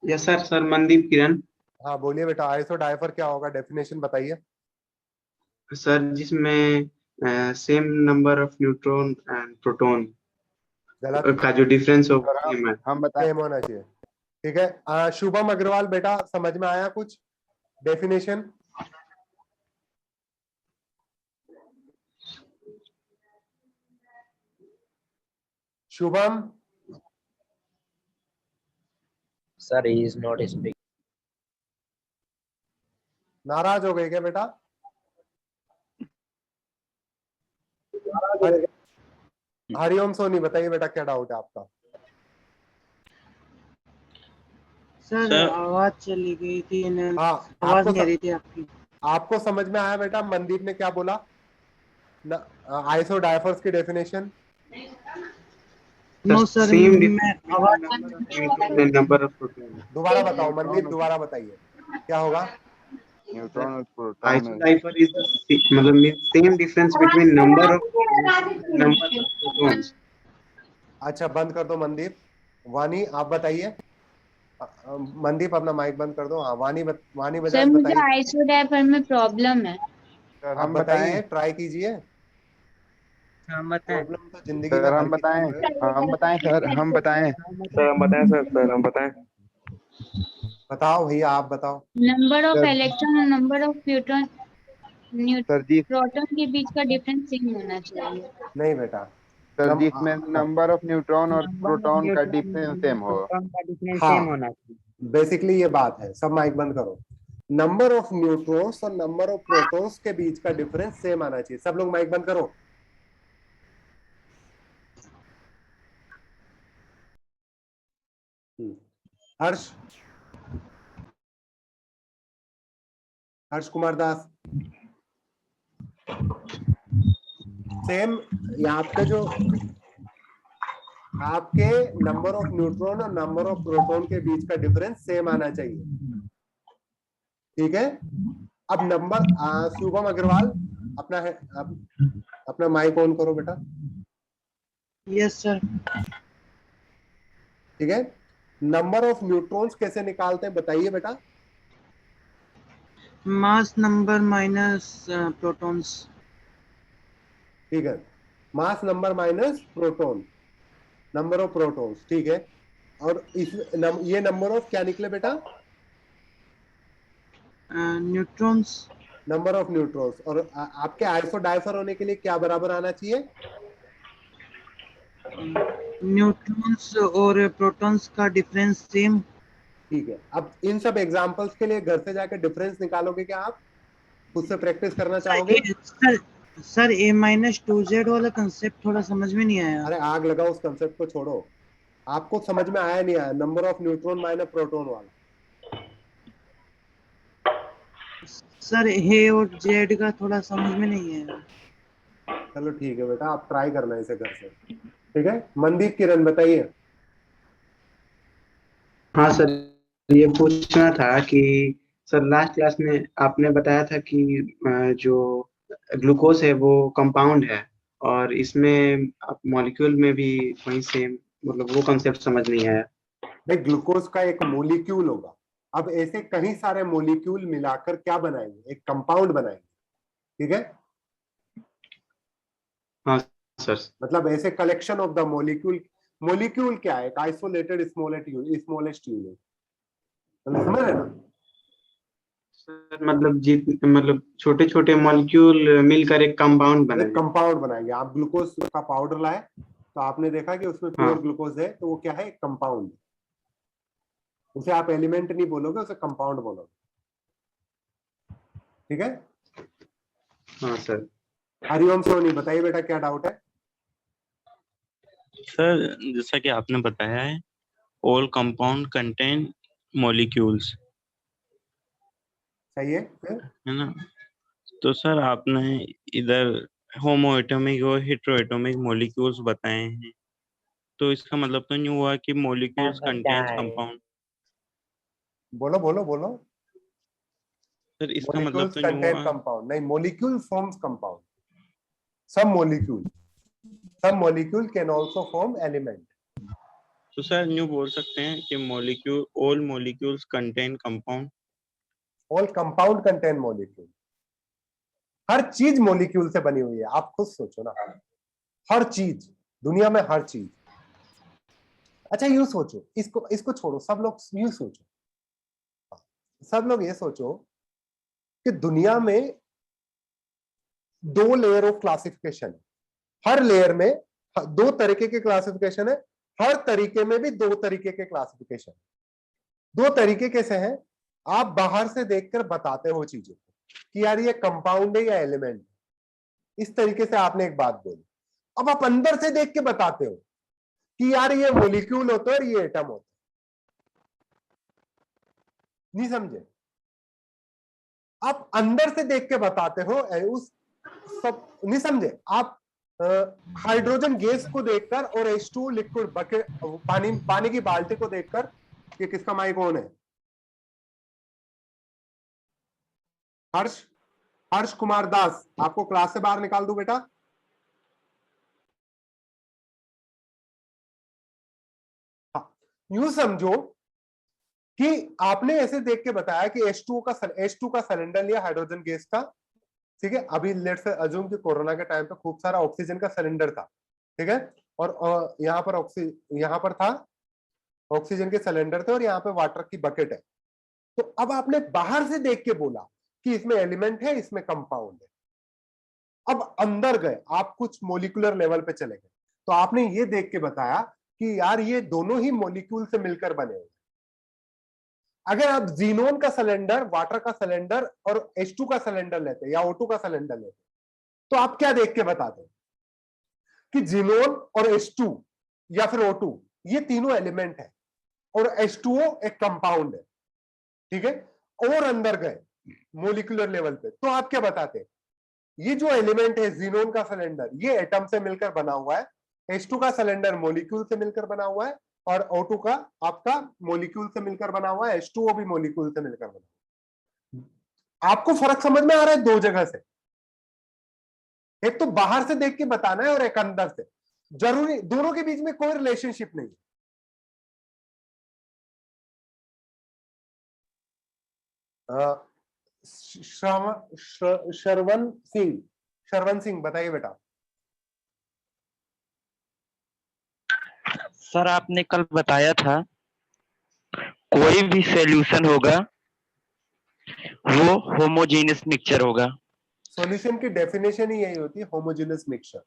Yes sir. सर मनदीप किरण।
हाँ बोलिए बेटा आइसोडाइफर क्या होगा, डेफिनेशन बताइए।
सर जिसमें same number of neutron and proton
गलत,
का जो डिफरेंस हो सेम है।
हम बताएं।
सेम होना चाहिए। ठीक है शुभम अग्रवाल बेटा समझ में आया कुछ definition? Shubham
Sir, he is not speaking.
नाराज हो गए क्या बेटा? हरिओम सोनी बताइए बेटा क्या डाउट है आपका?
सर आवाज चली गई थी
हाँ
आवाज नहीं आ रही थी आपकी।
आपको समझ में आया बेटा मनदीप ने क्या बोला आइसोडाइफर्स की डेफिनेशन?
नो सर
सेम
मैं आवाज
नंबर ऑफ प्रोटॉन।
दोबारा बताओ मनदीप दोबारा बताइए क्या होगा?
न्यूट्रॉन और प्रोटॉन
आइसोडाइफर इज मतलब same difference between number of protons.
अच्छा बंद कर दो मनदीप। वानी आप बताइए। मनदीप अपना माइक बंद कर दो। हाँ वानी बजाज
सर मुझे
बताइए।
आइसोडाइफर में प्रॉब्लम है।
सर
आप
हम
बताइए
बताएं।
ट्राई कीजिए।
हम बताएं।
प्रॉब्लम तो जिंदगी
सर
में हर
हम
किसी
बताएं।
को है।
हम बताएं सर हम बताएं।
सर हम बताएं सर हम बताएं।
बताओ भैया आप बताओ।
नंबर ऑफ
सर
इलेक्ट्रॉन और number of
sir ji
proton के बीच का डिफरेंस सेम होना चाहिए।
नहीं बेटा
सर जिसमें नंबर ऑफ न्यूट्रॉन और प्रोटॉन का डिफरेंस सेम हो।
हाँ बेसिकली ये बात है। सब माइक बंद करो। नंबर ऑफ न्यूट्रॉन्स और नंबर ऑफ प्रोटॉन्स के बीच का डिफरेंस सेम आना चाहिए। सब लोग माइक बंद करो। हर्ष हर्ष कुमार दास सेम। आपके जो आपके नंबर ऑफ न्यूट्रॉन और नंबर ऑफ प्रोटॉन के बीच का डिफरेंस सेम आना चाहिए। ठीक है अब नंबर शुभम अग्रवाल अपना है अपना माइक ऑन करो बेटा।
Yes sir.
ठीक है नंबर ऑफ न्यूट्रॉन्स कैसे निकालते हैं बताइए बेटा?
Mass number minus protons.
ठीक है mass number minus proton number of protons. ठीक है और ये नंबर ऑफ क्या निकले बेटा?
न्यूट्रॉन्स।
Number of neutrons. और आपके आइसोडाइफर होने के लिए क्या बराबर आना चाहिए?
न्यूट्रॉन्स और प्रोटॉन्स का डिफरेंस सेम।
ठीक है अब इन सब एग्जांपल्स के लिए घर से जाकर डिफरेंस निकालोगे क्या आप? खुद से प्रैक्टिस करना चाहोगे?
सर a-2z वाला कंसेप्ट थोड़ा समझ में नहीं आया।
अरे आग लगाओ उस कंसेप्ट को छोड़ो। आपको समझ में आया नहीं आया number of neutron minus proton वाला?
सर a और z का थोड़ा समझ में नहीं आया।
चलो ठीक है बेटा आप ट्राई करना इसे घर से। ठीक है मनदीप किरण बताइए।
हाँ सर ये पूछना था कि सर लास्ट क्लास में आपने बताया था कि जो ग्लूकोज है वो कंपाउंड है और इसमें मॉलिक्यूल में भी वही सेम मतलब वो कंसेप्ट समझ नहीं आया।
भाई ग्लूकोज का एक मोलिक्यूल होगा। अब ऐसे कई सारे मोलिक्यूल मिलाकर क्या बनाएंगे? एक कंपाउंड बनाएंगे। ठीक है
हाँ सर।
मतलब ऐसे collection of the molecule. Molecule क्या है? एक आइसोलेटेड स्मॉलेस्ट यूनिट। समझ रहे ना?
सर मतलब छोटे छोटे मॉलिक्यूल मिलकर एक कंपाउंड
एक
बनेंगे।
कंपाउंड बनाएंगे। आप ग्लूकोज का पाउडर लाए तो आपने देखा कि उसमें प्योर
हाँ।
ग्लूकोज है तो वो क्या है? एक कंपाउंड। उसे आप एलिमेंट नहीं बोलोगे उसे कंपाउंड बोलोगे। ठीक है
हाँ सर।
हरिओम सोनी बताइए बेटा क्या डाउट है?
सर जैसा कि आपने बताया है ऑल कंपाउंड कंटेन मॉलिक्यूल्स
सही है
है ना। तो सर आपने इधर होमोएटॉमिक और हेटेरोएटॉमिक मॉलिक्यूल्स बताए हैं तो इसका मतलब तो नहीं हुआ कि molecules contains
बताएं।
compound।
बोलो बोलो बोलो।
सर इसका मतलब
Molecules
तो नहीं
contain
हुआ।
compound, नहीं, molecule forms compound. Some molecule can also form element.
तो सर न्यू बोल सकते हैं कि molecule all molecules contain compound।
All compound contain molecule. हर चीज मोलिक्यूल से बनी हुई है, आप खुद सोचो ना, हर चीज, दुनिया में हर चीज। अच्छा यूं सोचो, इसको छोड़ो, सब लोग यूं सोचो, सब लोग ये सोचो कि दुनिया में 2 लेयर ऑफ क्लासिफिकेशन है, हर लेयर में 2 तरीके के क्लासिफिकेशन है, हर तरीके में भी 2 तरीके के क्लासिफिकेशन। 2 तरीके कैसे हैं? आप बाहर से देखकर बताते हो चीजों को कि यार ये कंपाउंड है या एलिमेंट, इस तरीके से आपने एक बात बोली। अब आप अंदर से देख के बताते हो कि यार ये मॉलिक्यूल होता है और ये एटम होता है। नहीं समझे? आप अंदर से देख के बताते हो, उस सब नहीं समझे? आप हाइड्रोजन गैस को देखकर और H2 लिक्विड बकेट, पानी की बाल्टी को देखकर ये किसका माइक ऑन है? हर्ष कुमार दास, आपको क्लास से बाहर निकाल दूं बेटा? हाँ, यूं समझो कि आपने ऐसे देख के बताया कि H2 का सिलेंडर लिया हाइड्रोजन गैस का, ठीक है। अभी लेट्स से अज्यूम कि कोरोना के टाइम पे खूब सारा ऑक्सीजन का सिलेंडर था, ठीक है, और यहाँ पर था ऑक्सीजन के सिलेंडर थे और यहाँ पे वाटर की बकेट है। तो अब आपने बाहर से देख के बोला कि इसमें एलिमेंट है, इसमें कंपाउंड है। अब अंदर गए, आप कुछ मोलिकुलर लेवल पे चले गए, तो आपने ये देख के बताया कि यार ये दोनों ही मोलिक्यूल से मिलकर बने हुए। अगर आप जीनोन का सिलेंडर, वाटर का सिलेंडर और H2 का सिलेंडर लेते या O2 का सिलेंडर लेते, तो आप क्या देख के बताते कि जीनोन और H2 या फिर O2 ये तीनों एलिमेंट है और H2O एक कंपाउंड है, ठीक है। और अंदर गए मोलिकुलर लेवल पे, तो आप क्या बताते? ये जो एलिमेंट है जीनोन का सिलेंडर, ये एटम से मिलकर बना हुआ है, H2 का सिलेंडर मोलिक्यूल से मिलकर बना हुआ है और O2 का आपका मोलिक्यूल से मिलकर बना हुआ है, H2O भी मोलिक्यूल से मिलकर बना हुआ है। आपको फर्क समझ में आ रहा है 2 जगह से? एक तो बाहर से देख के बताना है और एक अंदर से। जरूरी, दोनों के बीच में कोई रिलेशनशिप नहीं है। शरवण सिंह बताइए बेटा।
सर आपने कल बताया था कोई भी सॉल्यूशन होगा वो होमोजेनियस मिक्सचर होगा।
सॉल्यूशन की डेफिनेशन ही यही होती है, होमोजेनियस मिक्सचर।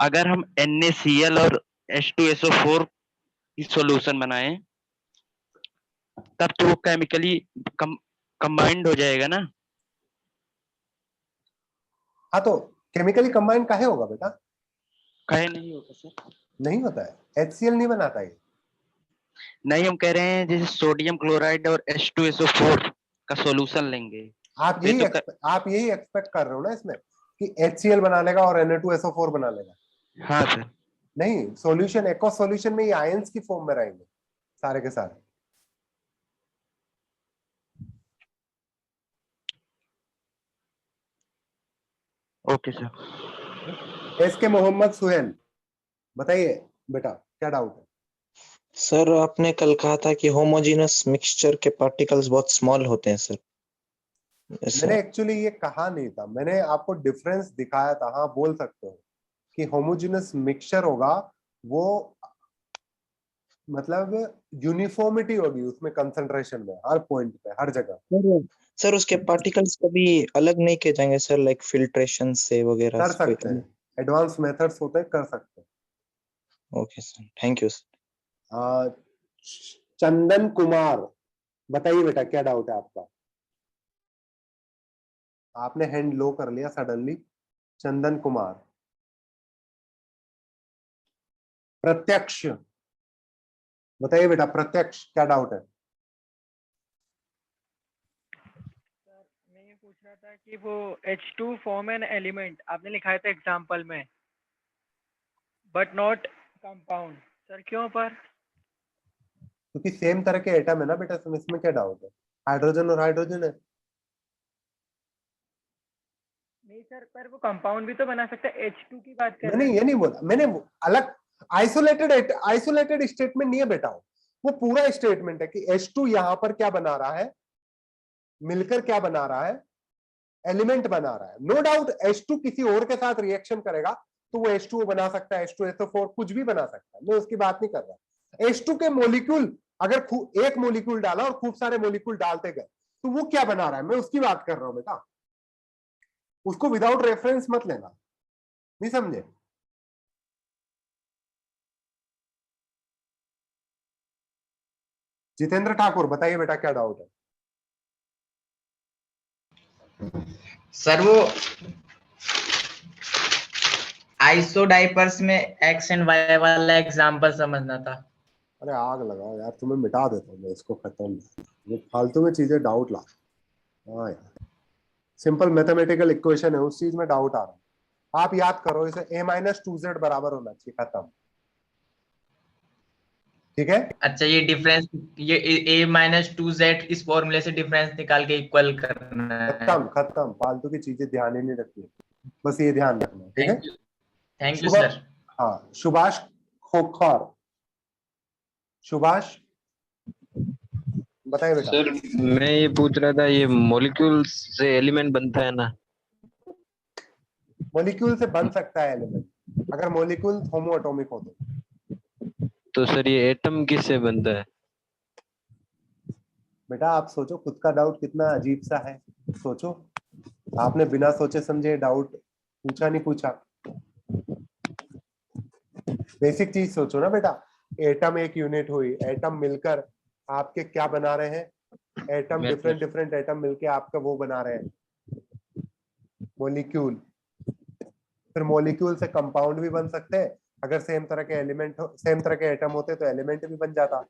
अगर हम NaCl और H2SO4 की सॉल्यूशन बनाएं तब तो वो केमिकली कंबाइंड हो जाएगा ना?
हाँ, तो केमिकली कंबाइंड काहे होगा बेटा?
काहे नहीं होता सर?
नहीं होता है, HCl नहीं बनाता है।
नहीं, हम कह रहे हैं जैसे सोडियम क्लोराइड और H2SO4 का सॉल्यूशन लेंगे,
आप यही एक्सपेक्ट कर रहे हो ना इसमें कि HCl बना लेगा और Na2SO4 बना लेगा।
हाँ सर।
नहीं, सॉल्यूशन, एक्वस सॉल्यूशन में ये आयंस की फॉर्म में रहेंगे सारे के सारे।
Okay sir.
SK Mohammad Suhel, बताइए बेटा क्या डाउट है?
सर आपने कल कहा था कि होमोजेनस मिक्सचर के पार्टिकल्स बहुत स्मॉल होते हैं सर।
मैंने एक्चुअली ये कहा नहीं था, मैंने आपको डिफरेंस दिखाया था। हाँ, बोल सकते हो कि होमोजेनस मिक्सचर होगा वो, मतलब यूनिफॉर्मिटी होगी उसमें कंसंट्रेशन में, हर पॉइंट पे, हर जगह।
सर उसके पार्टिकल्स कभी अलग नहीं किए जाएंगे सर, लाइक फिल्ट्रेशन से वगैरह?
कर सकते हैं, एडवांस मेथड्स होते हैं, कर सकते हैं।
Okay sir, thank you sir.
Chandan Kumar, बताइए बेटा क्या डाउट है आपका? आपने हैंड लो कर लिया सडनली। चंदन कुमार। प्रत्यक्ष, बताइए बेटा प्रत्यक्ष क्या डाउट है?
मैं ये पूछ रहा था कि वो H2 फॉर्म एन एलिमेंट आपने लिखा था एग्जांपल में, बट नॉट कंपाउंड सर क्यों पर?
क्योंकि सेम तरह के एटम है ना बेटा, इसमें क्या डाउट है? हाइड्रोजन और हाइड्रोजन है।
नहीं सर, पर वो कंपाउंड भी तो बना सकता है, H2 की बात कर रहे
मैंने
हैं।
ये नहीं बोला, मैंने अलग आइसोलेटेड स्टेटमेंट नहीं है बेटा, वो पूरा स्टेटमेंट है कि H2 यहां पर क्या बना रहा है, मिलकर क्या बना रहा है, एलिमेंट बना रहा है। नो डाउट H2 किसी और के साथ रिएक्शन करेगा तो वो H2O बना सकता है, H2SO4 कुछ भी बना सकता है, मैं उसकी बात नहीं कर रहा। H2 के मोलिक्यूल अगर एक मोलिक्यूल डाला और खूब सारे मोलिक्यूल डालते गए तो वो क्या बना रहा है, मैं उसकी बात कर रहा हूं बेटा। उसको विदाउट रेफरेंस मत लेना, नहीं समझे? जितेंद्र ठाकुर बताइए बेटा क्या डाउट है?
सर वो आइसोडाइपर्स में एक्स एंड वाई वाला एग्जांपल समझना था।
अरे आग लगाओ यार, तुम्हें मिटा देता हूँ मैं इसको, खत्म। ये फालतू में चीजें डाउट ला। हाँ यार, सिंपल मैथमेटिकल इक्वेशन है, उस चीज में डाउट आ रहा है। आप याद करो इसे, a-2z बराबर होना चाहिए, खत्म। ठीक है?
अच्छा, ये डिफरेंस, ये a-2z इस फॉर्मूले से डिफरेंस निकाल के इक्वल करना है।
खत्म, फालतू की चीजें ध्यान ही नहीं रखनी, बस ये ध्यान रखना। ठीक है?
Thank you sir.
हाँ, सुभाष खोखर, सुभाष बताइए बेटा।
सर मैं ये पूछ रहा था, ये मॉलिक्यूल से एलिमेंट बनता है ना?
मॉलिक्यूल से बन सकता है एलिमेंट, अगर मॉलिक्यूल होमो एटॉमिक हो
तो सर ये एटम किससे बनता है?
बेटा आप सोचो, खुद का डाउट कितना अजीब सा है, सोचो। आपने बिना सोचे समझे डाउट पूछा, नहीं पूछा। बेसिक चीज सोचो ना बेटा, एटम एक यूनिट हुई, एटम मिलकर आपके क्या बना रहे हैं, एटम डिफरेंट एटम मिलके आपका वो बना रहे हैं मॉलिक्यूल। फिर मॉलिक्यूल से कंपाउंड भी बन सकते हैं, अगर सेम तरह के एलिमेंट हो, सेम तरह के एटम होते तो एलिमेंट भी बन जाता।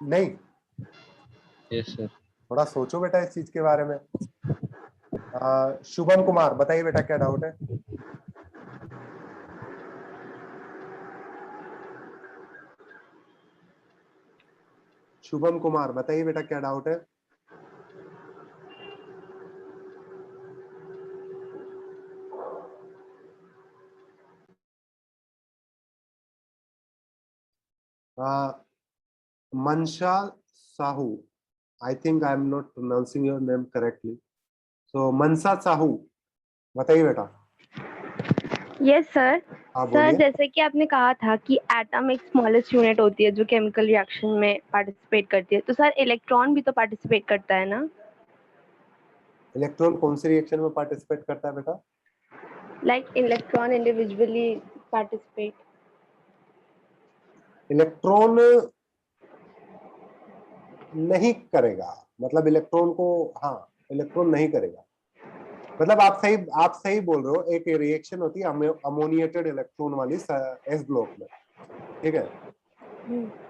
नहीं?
Yes sir.
थोड़ा सोचो बेटा इस चीज के बारे में। शुभम कुमार बताइए बेटा क्या डाउट है? शुभम कुमार बताइए बेटा क्या डाउट है? Mansha Sahu, I think I am not pronouncing your name correctly, so Mansa Sahu बताइए बेटा।
Yes sir.
हाँ
सर
बोलिए।
जैसे कि आपने कहा था कि एटम एक स्मॉलेस्ट यूनिट होती है जो केमिकल रिएक्शन में पार्टिसिपेट करती है, तो सर इलेक्ट्रॉन भी तो पार्टिसिपेट करता है ना?
इलेक्ट्रॉन कौन सी रिएक्शन में पार्टिसिपेट करता है बेटा?
Like electron individually participate.
Electron नहीं करेगा, मतलब इलेक्ट्रॉन को, हाँ इलेक्ट्रॉन नहीं करेगा, मतलब आप सही बोल रहे हो। एक रिएक्शन होती है अमोनिएटेड इलेक्ट्रॉन वाली एस ब्लॉक में, ठीक है?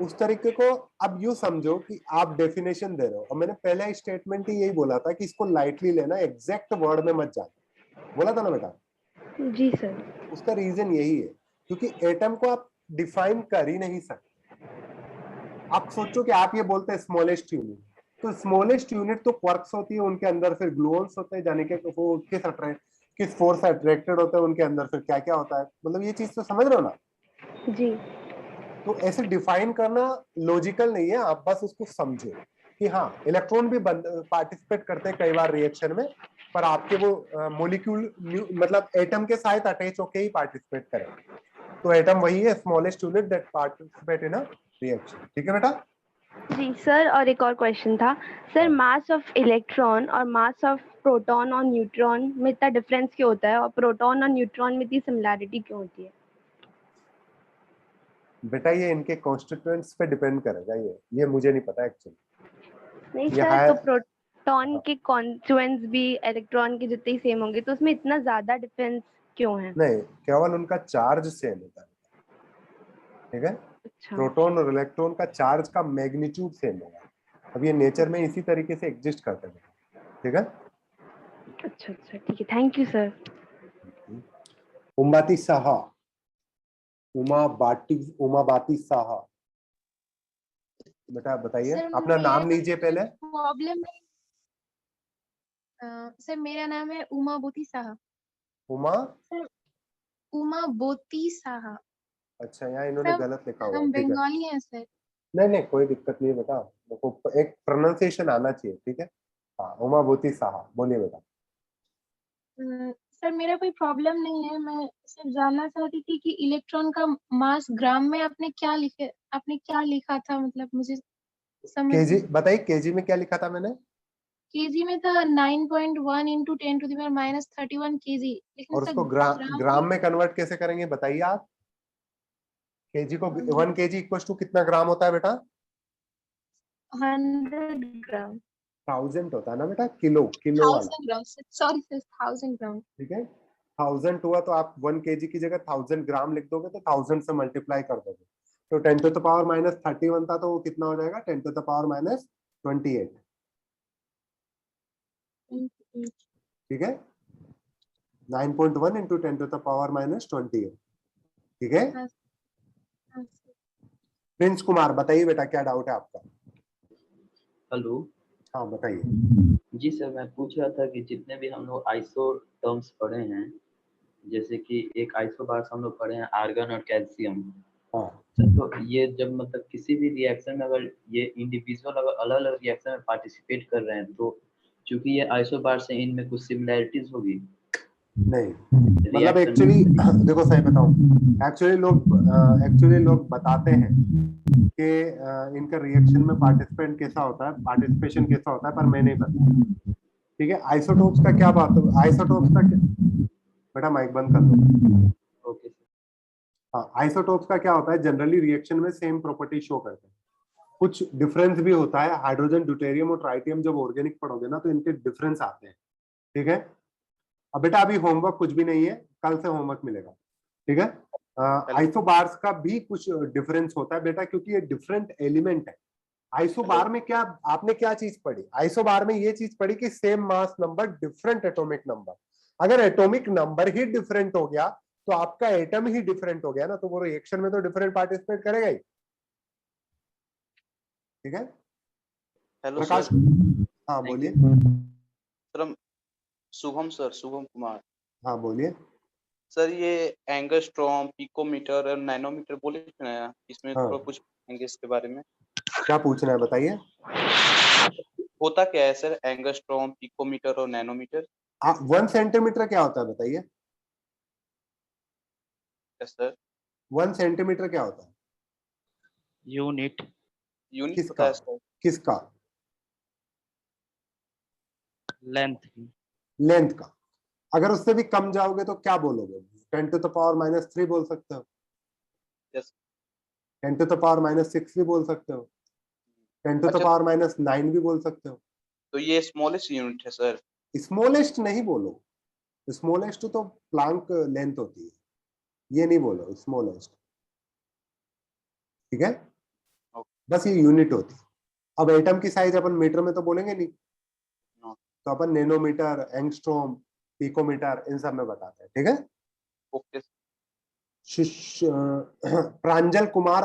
उस तरीके को अब यूं समझो कि आप डेफिनेशन दे रहे हो, और मैंने पहला स्टेटमेंट ही यही बोला था कि इसको लाइटली लेना, एग्जैक्ट वर्ड में मत जाना, बोला था ना बेटा?
जी सर।
उसका रीजन यही है क्योंकि एटम को आप डिफाइन कर ही नहीं सकते। आप सोचो कि आप ये बोलते हैं स्मॉलेस्ट यूनिट, तो स्मॉलेस्ट यूनिट तो क्वार्क्स होती है, उनके अंदर फिर ग्लूऑन्स होते हैं, जाने के वो किस फोर्स से अट्रैक्टेड होते हैं, उनके अंदर फिर क्या क्या होता है, मतलब ये चीज तो समझ रहे हो ना?
जी।
तो ऐसे डिफाइन करना लॉजिकल नहीं है, आप बस उसको समझो कि हाँ इलेक्ट्रॉन भी पार्टिसिपेट करते हैं कई बार रिएक्शन में, पर आपके वो मोलिक्यूल मतलब एटम के साथ अटैच होके ही पार्टिसिपेट करेंगे। तो एटम वही है, smallest unit that participate in a reaction. ठीक है बेटा?
जी सर, और एक और क्वेश्चन था सर, मास ऑफ इलेक्ट्रॉन और मास ऑफ प्रोटॉन और न्यूट्रॉन में इतना डिफरेंस क्यों होता है, और प्रोटॉन और न्यूट्रॉन में इतनी सिमिलैरिटी क्यों होती है?
बेटा ये इनके कॉन्स्टिट्यूएंट्स पे डिपेंड करेगा, ये मुझे नहीं पता एक्चुअली।
नहीं सर, तो प्रोटॉन के कॉन्स्टिट्यूएंट्स भी इलेक्ट्रॉन के जितने ही सेम होंगे, तो उसमें इतना ज्यादा डिफरेंस क्यों है?
नहीं, केवल उनका चार्ज सेम होता है, ठीक है?
अच्छा।
प्रोटॉन और इलेक्ट्रॉन का चार्ज का मैग्नीट्यूड सेम होगा। अब ये नेचर में इसी तरीके से एग्जिस्ट करते हैं, ठीक है?
अच्छा, ठीक है, thank you sir.
Umabati Saha, Umabati Saha, बेटा बताइए,
सर
अपना नाम लीजिए पहले।
प्रॉब्लम है। सर मेरा नाम है उमा बोती साहा।
उमा,
सर उमा बोती साहा।
अच्छा यहाँ इन्होंने
सर
गलत लिखा हुआ है,
हम
ठीक है।
बंगाली हैं सर।
नहीं नहीं कोई दिक्कत नहीं है बेटा, देखो एक प्रोनाउंसिएशन आना चाहिए, ठीक है। हाँ उमाभूति साहा, बोलिए बेटा।
सर मेरा कोई प्रॉब्लम नहीं है, मैं सिर्फ जानना चाहती थी कि इलेक्ट्रॉन का मास ग्राम में आपने क्या लिखा था, मतलब मुझे समझ
केजी बताइए, केजी में क्या लिखा था मैंने?
केजी में था 9.1 इंटू 10⁻³ केजी, लेकिन
और
सर
उसको ग्राम में कन्वर्ट कैसे करेंगे बताइए आप? केजी को 1 केजी इक्वल टू कितना ग्राम होता है बेटा?
100 ग्राम।
1000 होता है ना बेटा, किलो वाला,
1000 ग्राम, सॉरी सर 1000 ग्राम।
ठीक है। 1000 हुआ तो आप 1 केजी की जगह 1000 ग्राम लिख दोगे, तो 1000 से मल्टीप्लाई कर दोगे, तो 10⁻³ था, तो वो कितना हो जाएगा? 10⁻²8, ठीक है। 9.1 इंटू 10⁻²8, ठीक है। प्रिंस कुमार बताइए बेटा, क्या डाउट है आपका?
हेलो।
हाँ बताइए।
जी सर, मैं पूछ रहा था कि जितने भी हम लोग आइसो टर्म्स पढ़े हैं, जैसे कि एक आइसो बार्स हम लोग पढ़े हैं आर्गन और कैल्शियम,
हाँ।
तो ये जब मतलब किसी भी रिएक्शन में अगर ये इंडिविजुअल अगर अलग अलग रिएक्शन में पार्टिसिपेट कर रहे हैं, तो चूंकि ये आइसो बार्स हैं, इनमें कुछ सिमिलैरिटीज होगी?
नहीं, मतलब एक्चुअली देखो सही बताऊं, एक्चुअली लोग बताते हैं कि इनका रिएक्शन में पार्टिसिपेशन कैसा होता है, पर मैं नहीं पता, ठीक है। आइसोटोप्स का क्या बात है? आइसोटोप्स का बेटा माइक बंद कर दो।
ओके।
हाँ, आइसोटोप्स का क्या होता है, जनरली रिएक्शन में सेम प्रॉपर्टी शो करते हैं, कुछ डिफरेंस भी होता है। हाइड्रोजन, ड्यूटेरियम और ट्राइटियम जब ऑर्गेनिक पढ़ोगे ना, तो इनके डिफरेंस आते हैं, ठीक है। अब बेटा अभी होमवर्क कुछ भी नहीं है, कल से होमवर्क मिलेगा, ठीक है। आइसोबार्स का भी कुछ डिफरेंस होता है बेटा, क्योंकि ये डिफरेंट एलिमेंट है। आइसोबार में क्या आपने क्या चीज पढ़ी? आइसोबार में ये चीज पढ़ी कि same mass number different atomic number. अगर एटॉमिक नंबर ही डिफरेंट हो गया, तो आपका एटम ही डिफरेंट हो गया ना, तो वो रिएक्शन में तो डिफरेंट पार्टिसिपेट करेगा ही, ठीक है।
हेलो
प्रकाश,
सर।
हाँ बोलिए।
सर शुभम कुमार।
हाँ बोलिए।
सर ये एंगस्ट्रॉम, पिकोमीटर और नैनोमीटर बोले थे ना, इसमें
हाँ।
थोड़ा कुछ पूछेंगे इसके बारे में।
क्या पूछना है बताइए।
होता क्या है सर एंगस्ट्रॉम, पिकोमीटर और नैनोमीटर?
1 सेंटीमीटर क्या होता है बताइए?
Yes sir.
1 सेंटीमीटर क्या होता है?
यूनिट।
यूनिट होता है सर।
किसका?
लेंथ।
लेंथ का। अगर उससे भी कम जाओगे तो क्या बोलोगे? 10⁻³ बोल सकते हो,
यस।
10⁻⁶ भी बोल सकते हो, 10⁻⁹ भी बोल सकते हो।
तो ये स्मॉलेस्ट यूनिट है सर?
स्मॉलेस्ट नहीं बोलो, स्मॉलेस्ट तो प्लांक लेंथ होती है, ये नहीं बोलो स्मॉलेस्ट, ठीक है। बस ये यूनिट होती है। अब एटम की साइज अपन मीटर में तो बोलेंगे नहीं, तो अपन नैनोमीटर, एंगस्ट्रॉम, पिकोमीटर इन सब में बताते हैं, ठीक है।
ओके।
प्रांजल कुमार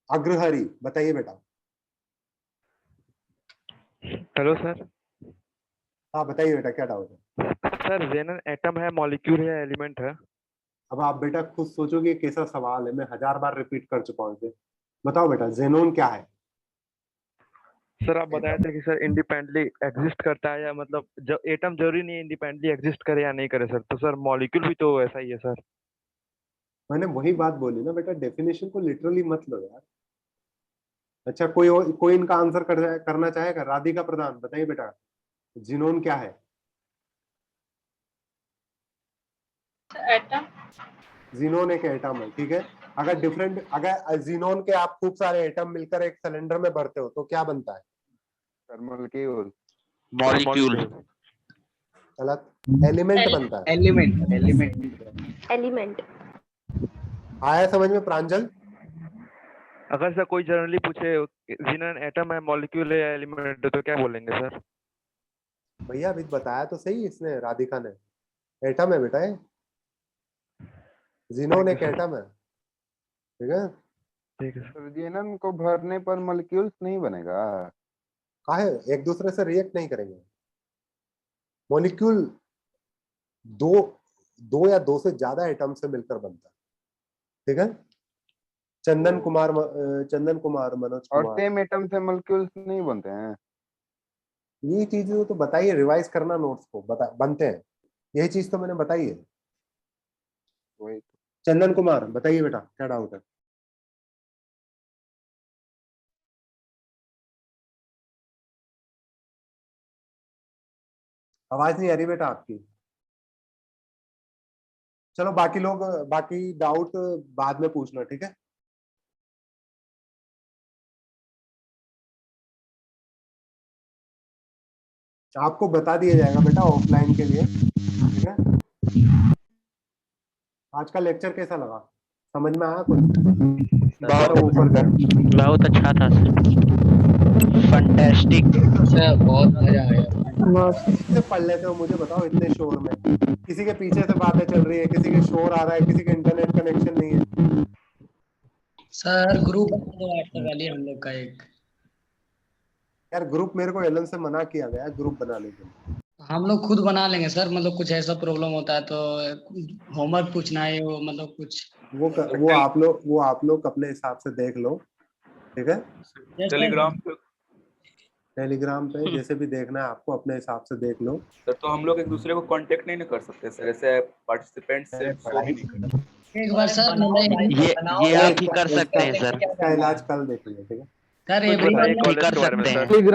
अग्रहरी बताइए बेटा।
Hello sir.
हाँ बताइए बेटा, क्या डाउट है?
सर जेनन एटम है, मॉलिक्यूल है, एलिमेंट है?
अब आप बेटा खुद सोचोगे कैसा सवाल है, मैं 1000 बार रिपीट कर चुका हूँ इसे। बताओ बेटा, जेनोन क्या है?
सर आप बताए थे कि सर इंडिपेंडेंटली एग्जिस्ट करता है, या मतलब जब एटम जरूरी नहीं इंडिपेंडेंटली एग्जिस्ट करे या नहीं करे सर, तो सर मॉलिक्यूल भी तो ऐसा ही है सर।
मैंने वही बात बोली ना बेटा, डेफिनेशन को लिटरली मत लो यार। अच्छा कोई इनका आंसर करना चाहेगा? राधिका प्रधान बताइए बेटा, जीनोन क्या है?
एटम।
जीनोन एक एटम है, ठीक है। अगर जीनोन के आप खूब सारे एटम मिलकर एक सिलेंडर में भरते हो तो क्या बनता है?
मॉलिक्यूल।
मॉलिक्यूल।
गलत, एलिमेंट बनता है।
एलिमेंट।
आया समझ में प्रांजल?
अगर सर कोई जनरली पूछे जेनन एटम है, मॉलिक्यूल है या एलिमेंट है, तो क्या बोलेंगे सर?
भैया अभी बताया तो सही इसने, राधिका ने, एटम है बेटा ये। जिनोन एक एटम है, ठीक है।
ठीक है
सर जिनन को भरने पर मॉलिक्यूल्स नहीं बनेगा?
काहे एक दूसरे से रिएक्ट नहीं करेंगे। मॉलिक्यूल दो या दो से ज्यादा एटम से मिलकर बनता है, ठीक है। चंदन कुमार मनोज
और
कुमार,
सेम एटम से मॉलिक्यूल्स नहीं बनते हैं?
ये चीजें तो बताइए, रिवाइज करना नोट्स को, बनते हैं, यही चीज तो मैंने बताई है।
वही
चंदन कुमार बताइए बेटा, क्या डाउट है? आवाज नहीं आ रही बेटा आपकी। चलो बाकी लोग बाकी डाउट बाद में पूछना, ठीक है। आपको बता दिया जाएगा बेटा ऑफलाइन के लिए, ठीक है। आज का लेक्चर कैसा लगा, समझ में आया कुछ?
बहुत अच्छा था फैंटास्टिक
सर बहुत मजा आया।
किससे पढ़ लेते हो मुझे बताओ, इतने शोर में? किसी के पीछे से बातें चल रही है, किसी के शोर आ रहा है, किसी के इंटरनेट कनेक्शन नहीं है।
सर ग्रुप व्हाट्सएप वाली हम लोग का एक,
यार ग्रुप मेरे को एलन से मना किया गया ग्रुप बनाने के लिए।
हम लोग खुद बना लेंगे सर, मतलब कुछ ऐसा प्रॉब्लम होता है तो होमवर्क पूछना है वो, मतलब कुछ
वो आप लोग अपने हिसाब से देख लो, ठीक है। टेलीग्राम पे जैसे भी देखना है आपको अपने हिसाब से देख लो।
सर तो हम लोग एक दूसरे को कांटेक्ट नहीं कर सकते सर, ऐसे पार्टिसिपेंट से शो भी नहीं करते।
एक बार सर
ये आप ही कर सकते हैं सर।
इसका इलाज कल देखेंगे, ठीक है।
सर
बताइए कॉलेज के बारे में सर।